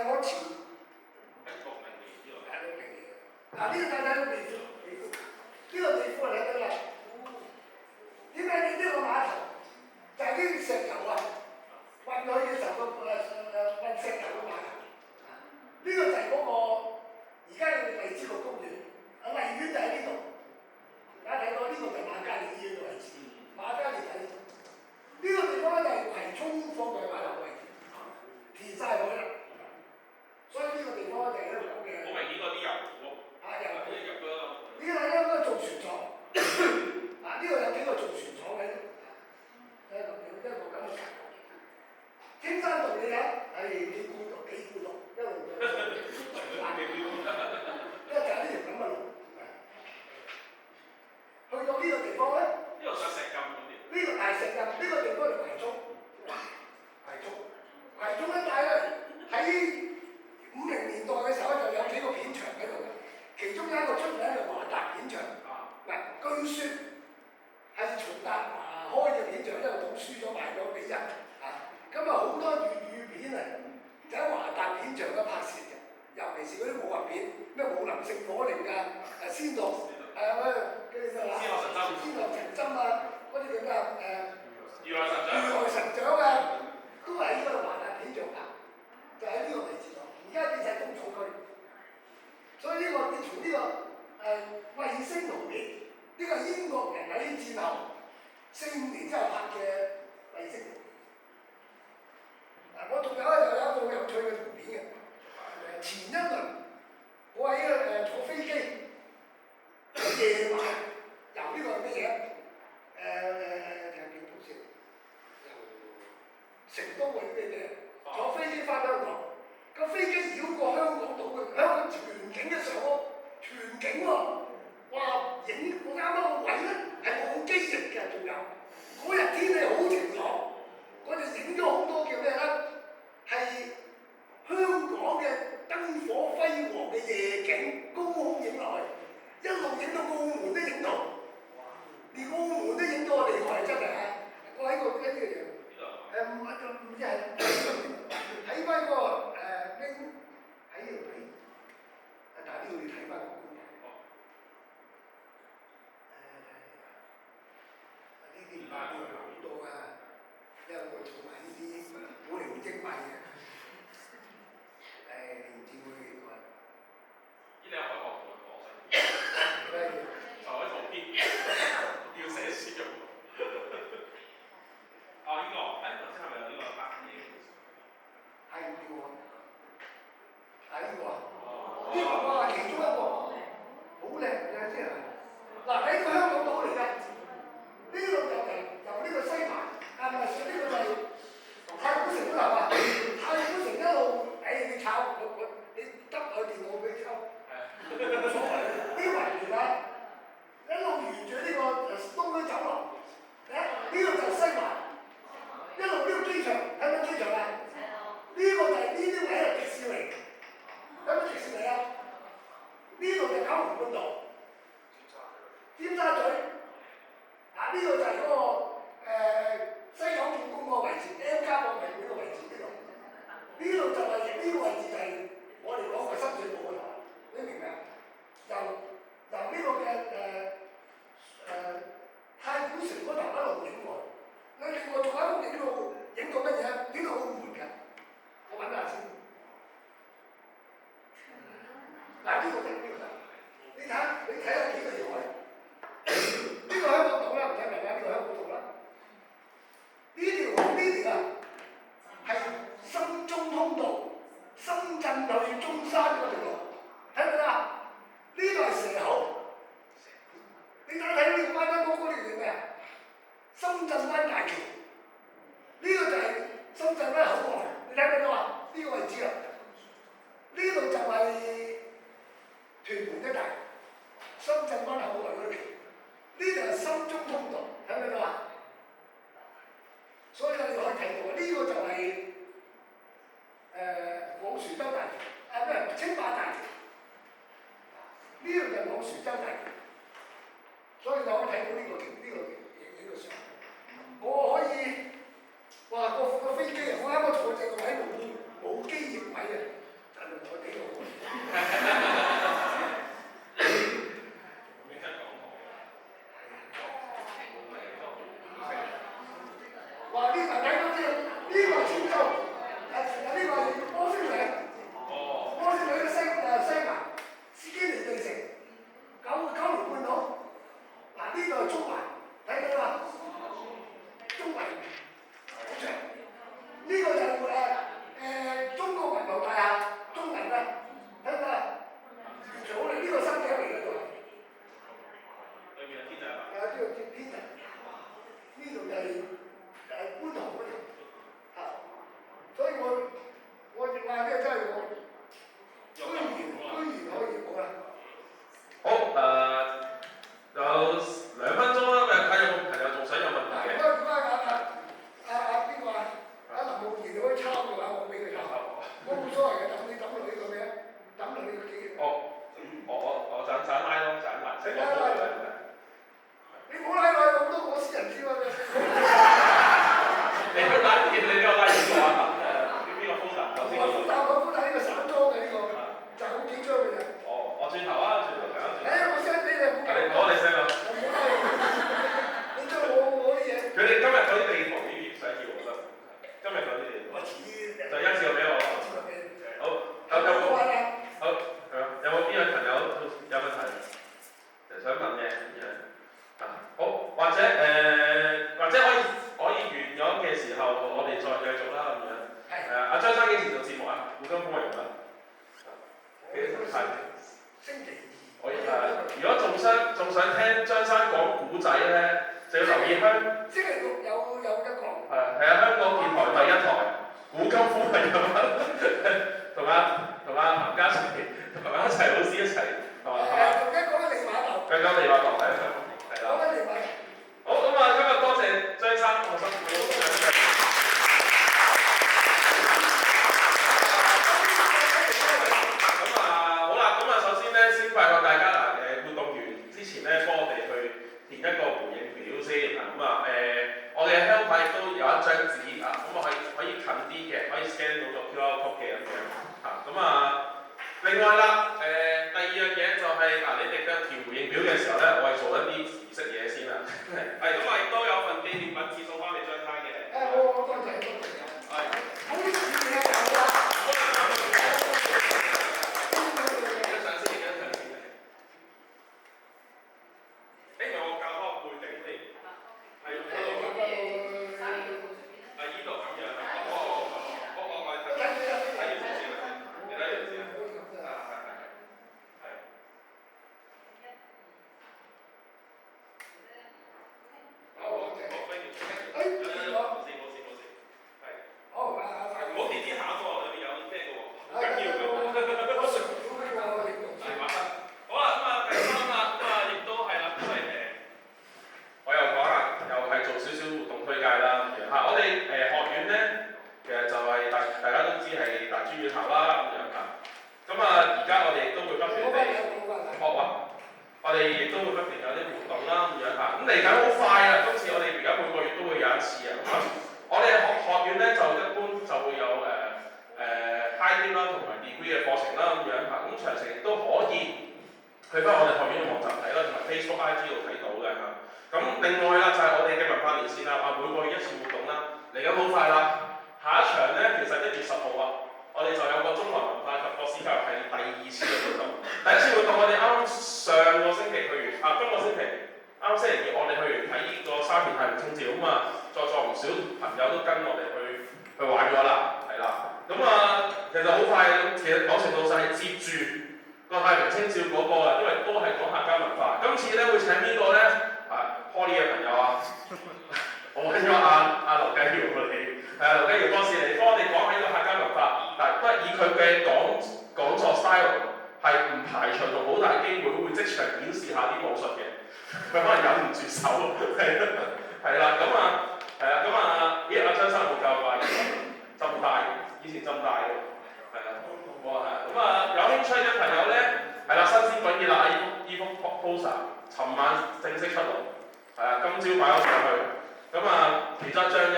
我前呢個睇睇美孚，呢個美孚嚟㗎啦。點解你呢個碼頭就係啲石油運去嘅時候運石油嘅碼頭？呢個就係嗰個而家嘅荔枝角公園，荔園就喺呢度。大家睇到呢個就係瑪嘉烈醫院嘅位置，瑪嘉烈喺呢度。呢個地方咧就係葵涌貨櫃碼頭位置，填晒佢啦。所以呢個地方就係香港嘅。
好明顯嗰啲油庫。
呢個係一個做船廠，呢個有幾個做船廠喺度，一個咁嘅格局。青山道你睇，幾孤獨，一路因為就係呢條咁嘅路。去到呢個地方咧，
呢度上石禁嗰啲。
呢個大石禁，呢個地方係葵涌一帶咧，喺50年代嘅時候咧，就有幾個片場喺度嘅。其中有一個出名嘅華達片場，據說係徐達華開嘅片場，因為賭輸咗賣咗俾人，咁好多粵語片就喺華達片場嘅拍攝嘅，尤其是嗰啲武俠片，咩武林聖火令仙樂神針嗰啲叫咩如來神掌都係呢個華達片場就喺呢個位置度，而家變晒工廠區。所以你從呢個衛星圖片，呢個英國人喺戰後4-5年之後拍嘅衛星圖片。我仲有一個好有趣嘅圖片嘅，前一輪我喺坐飛機，夜晚由呢個咩嘢？睇下邊圖先，由成都嗰啲咩坐飛機翻香港。個飛機繞過香港島嘅香港全景嘅上空，全景喎，哇！影我啱啱個位咧係冇機翼嘅，仲有嗰日天氣好晴朗，我哋影咗好多叫咩咧？係香港嘅燈火輝煌嘅夜景，高空影落去，一路影到澳門都影到，連澳門都影到我厲害真係我喺個跟住唔知係睇翻個喺度睇，但係呢度要睇翻個觀眾。呢啲唔係好多買嘢。唔知會話。
呢兩個學同我講，
係
就喺旁邊要寫書用。哦，呢個，頭先係咪有呢個單嘢？
係呢個，係呢個啊！呢個哇，其中一個好靚嘅先係。嗱，喺個香港島嚟㗎，呢度就係由呢個西環，啊唔係，呢個就係太古城嗰頭啊！太古城一路，你抄你得我電腦俾你抄，冇所謂。呢環嚟㗎，一路沿住呢個東區走廊，呢個就係西環，一路呢個機場，睇唔睇機場啊？呢個就係呢啲位係迪士尼，有冇迪士尼啊？呢度就九龍半島。尖沙咀，呢個就係嗰個西九故宮個位置 ，M+ 博物館個位置呢度。呢度就係呢個位置就係我哋講嘅深水埗嗰頭，你明唔明啊？由呢個嘅太古城嗰頭一路影過去，你另外仲有一幅影到乜嘢？影到澳門嘅，我揾下先。嗱呢個就你睇下幾個條海。呢個香港島啦，唔使明啦，呢個香港島啦。呢條啊係深中通道，深圳去中山嗰條路，睇唔睇啊？呢度係蛇口。你睇呢個灣仔高嗰條叫咩啊？深圳灣大橋。呢個就係深圳灣口岸，你睇唔睇到啊？呢個位置啊，呢度就係屯門一帶，深圳灣口岸嗰條。呢度係深中通道，睇唔睇到啊？所以你可以睇到啊，呢個就係昂船洲大橋，青馬大橋。呢度就係昂船洲大橋，所以你可以睇到呢個影個相。我可以，哇個飛機啊！我啱啱坐正個位冇機翼位啊，但係坐幾好。哇！呢個睇到呢個係尖洲，呢個係摩星嶺。摩星嶺嘅西環，斯基尼地城，九龍半島。嗱呢度係中環，睇到啦，中環好長。呢個就係中國銀行大廈，中銀啊，睇唔睇啊？完全好靚，呢個山頂嚟嘅度。
裏面係天台。
呢個天台，呢度就係觀塘嗰條，所以我話呢個真係我居然可以好啦。
好有2分鐘啦，睇有冇朋友仲想有問題嘅？
如果邊個啊？林浩賢你可以抄嘅話，我俾佢抄。我冇所謂嘅，等你落去個咩？等落去個幾？
我斬拉咯，斬拉。
你冇拉落去咁多，我私人知嘛？
你都拉嘢，你都有拉嘢嘅話，邊個 folder？頭先嗰個。
但係我呢個散裝嘅呢個，就好幾張嘅啫。
我轉頭啊，轉頭睇下。
我 send 俾你，
你send 我。
我冇拉你將我啲嘢。
佢哋今日嗰啲地圖已經唔使叫我得，今日嗰啲地圖。
我遲啲
就一次過俾我。好，有冇邊位朋友有問題？想問嘅好，或者可以完咗嘅時候，我哋再繼續啦咁樣。係阿張生幾時做節目啊？古今風雲啊？幾時睇？
星期
2。如果仲想聽張生講古仔咧，就要留意香。
星期6有得講。
係啊，香港電台第1台古今風雲咁啊，同阿譚家齊同埋一齊老師一齊係嘛？
仲講緊利馬頭。
講利馬頭係啦。好咁啊，今日多謝張生，我辛苦。好啦，咁啊，首先咧，先拜託大家啦，活動完之前咧，幫我哋去填一個回應表先啊。咁啊，我哋嘅香牌亦都有一張紙啊，咁啊可以近啲嘅，可以 scan 到個 QR code 嘅咁樣啊。咁啊，另外啦，第2樣嘢就係你哋嘅填回應表嘅時候咧，我係做一啲儀式嘢先啦。係咁啊，亦都有份紀念品賜送翻你張卡嘅。
我多謝。
係。
好緊要㗎。
我食料呢個領導
係嘛？好啦，咁啊第三啦，咁啊亦都係啦，因為
我又講啦，又係做少少活動推介啦咁樣嚇。我哋學院咧，其實就係大家都知係大專院校啦咁樣嚇。咁啊，而家我哋都會不斷地學啊，我哋亦都會不斷有啲活動啦咁樣嚇。咁嚟緊好快啊！今次我哋而家每個月都會有一次啊。咁啊，我哋學院咧就一般就會有high dip 啦同埋 degree 嘅課程啦咁樣嚇。咁詳情亦都可以去翻我哋學院嘅網站睇啦，同埋 Facebook、IG 度睇到嘅嚇。咁另外啦，就係我哋嘅文化連線啦，每個月一次活動啦，嚟緊好快啦。下一場咧，其實1月10號啊，我哋就有個中華文化及國史教育系列第2次嘅活動。第一次活動我哋啱上個星期去完，今個星期啱星期2我哋去完睇呢個沙田太平清醮，咁啊，在座唔少朋友都跟我哋去玩咗啦，係啦。咁啊，其實好快咁，其實某程度上係接住個太平清醮嗰個啊，因為都係講客家文化。今次咧會請邊個咧？Poly 嘅朋友啊，我揾咗阿劉繼堯嚟，劉繼堯博士嚟幫我哋講下呢個客家文化，但都係以佢嘅講座 style 係唔排除同好大機會會即場演示下啲武術嘅，佢可能忍唔住手，係啦，咁啊，咦阿張生有冇教過浸大，以前浸大嘅，係啦，哇係，咁啊有興趣嘅朋友咧，係啦新鮮滾熱辣呢幅 poster， 尋晚正式出爐。係啊，今朝擺咗上去，咁啊其中一張啫，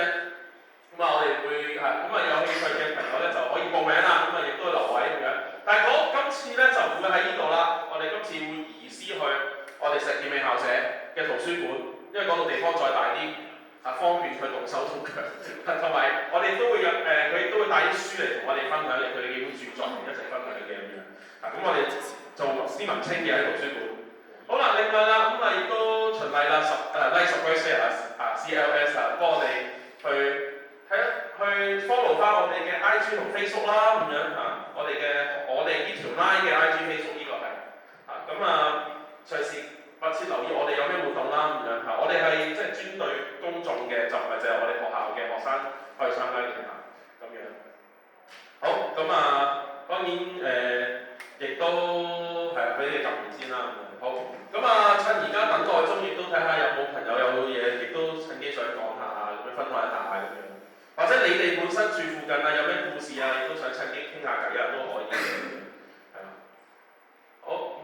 咁啊我哋會咁啊有興趣嘅朋友咧就可以報名啦，咁啊亦都留位咁樣。但係今次咧就唔會喺呢度啦，我哋今次會移師去我哋石硤尾校舍嘅圖書館，因為嗰度地方再大啲，方便佢動手動腳，同埋我哋都會佢亦都會帶啲書嚟同我哋分享，佢哋幾本著作一齊分享嘅咁樣。咁我哋做斯文清嘅喺圖書館。好啦，另外啦，咁啊亦都循例啦，like subscribe share CLS 幫我哋去 follow 翻我哋嘅 IG 同 Facebook 啦，咁樣嚇，我哋呢條 line 嘅 IG Facebook 呢個係咁隨時密切留意我哋有咩活動啦，咁樣嚇，我哋係即係專對公眾嘅，就唔係淨係我哋學校嘅學生可以參加嘅嚇，咁樣。好，咁當然亦都係俾你撳完先啦。好，咁趁而家等待中，亦都睇下有冇朋友有嘢，亦都趁機想講下，咁樣分享一下咁樣。或者你哋本身住附近有咩故事亦都想趁機傾下偈都可以。係啦。好，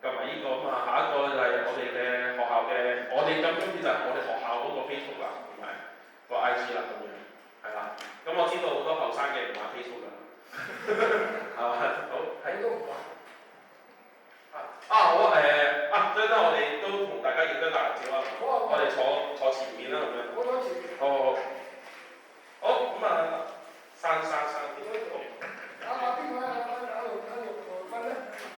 撳埋呢個下一個就係我哋嘅學校嘅，今次就係我哋學校嗰個 Facebook 啦，同埋個 IG 啦咁樣。係啦。咁我知道好多後生嘅唔玩 Facebook 㗎。係嘛？好，
喺都唔玩。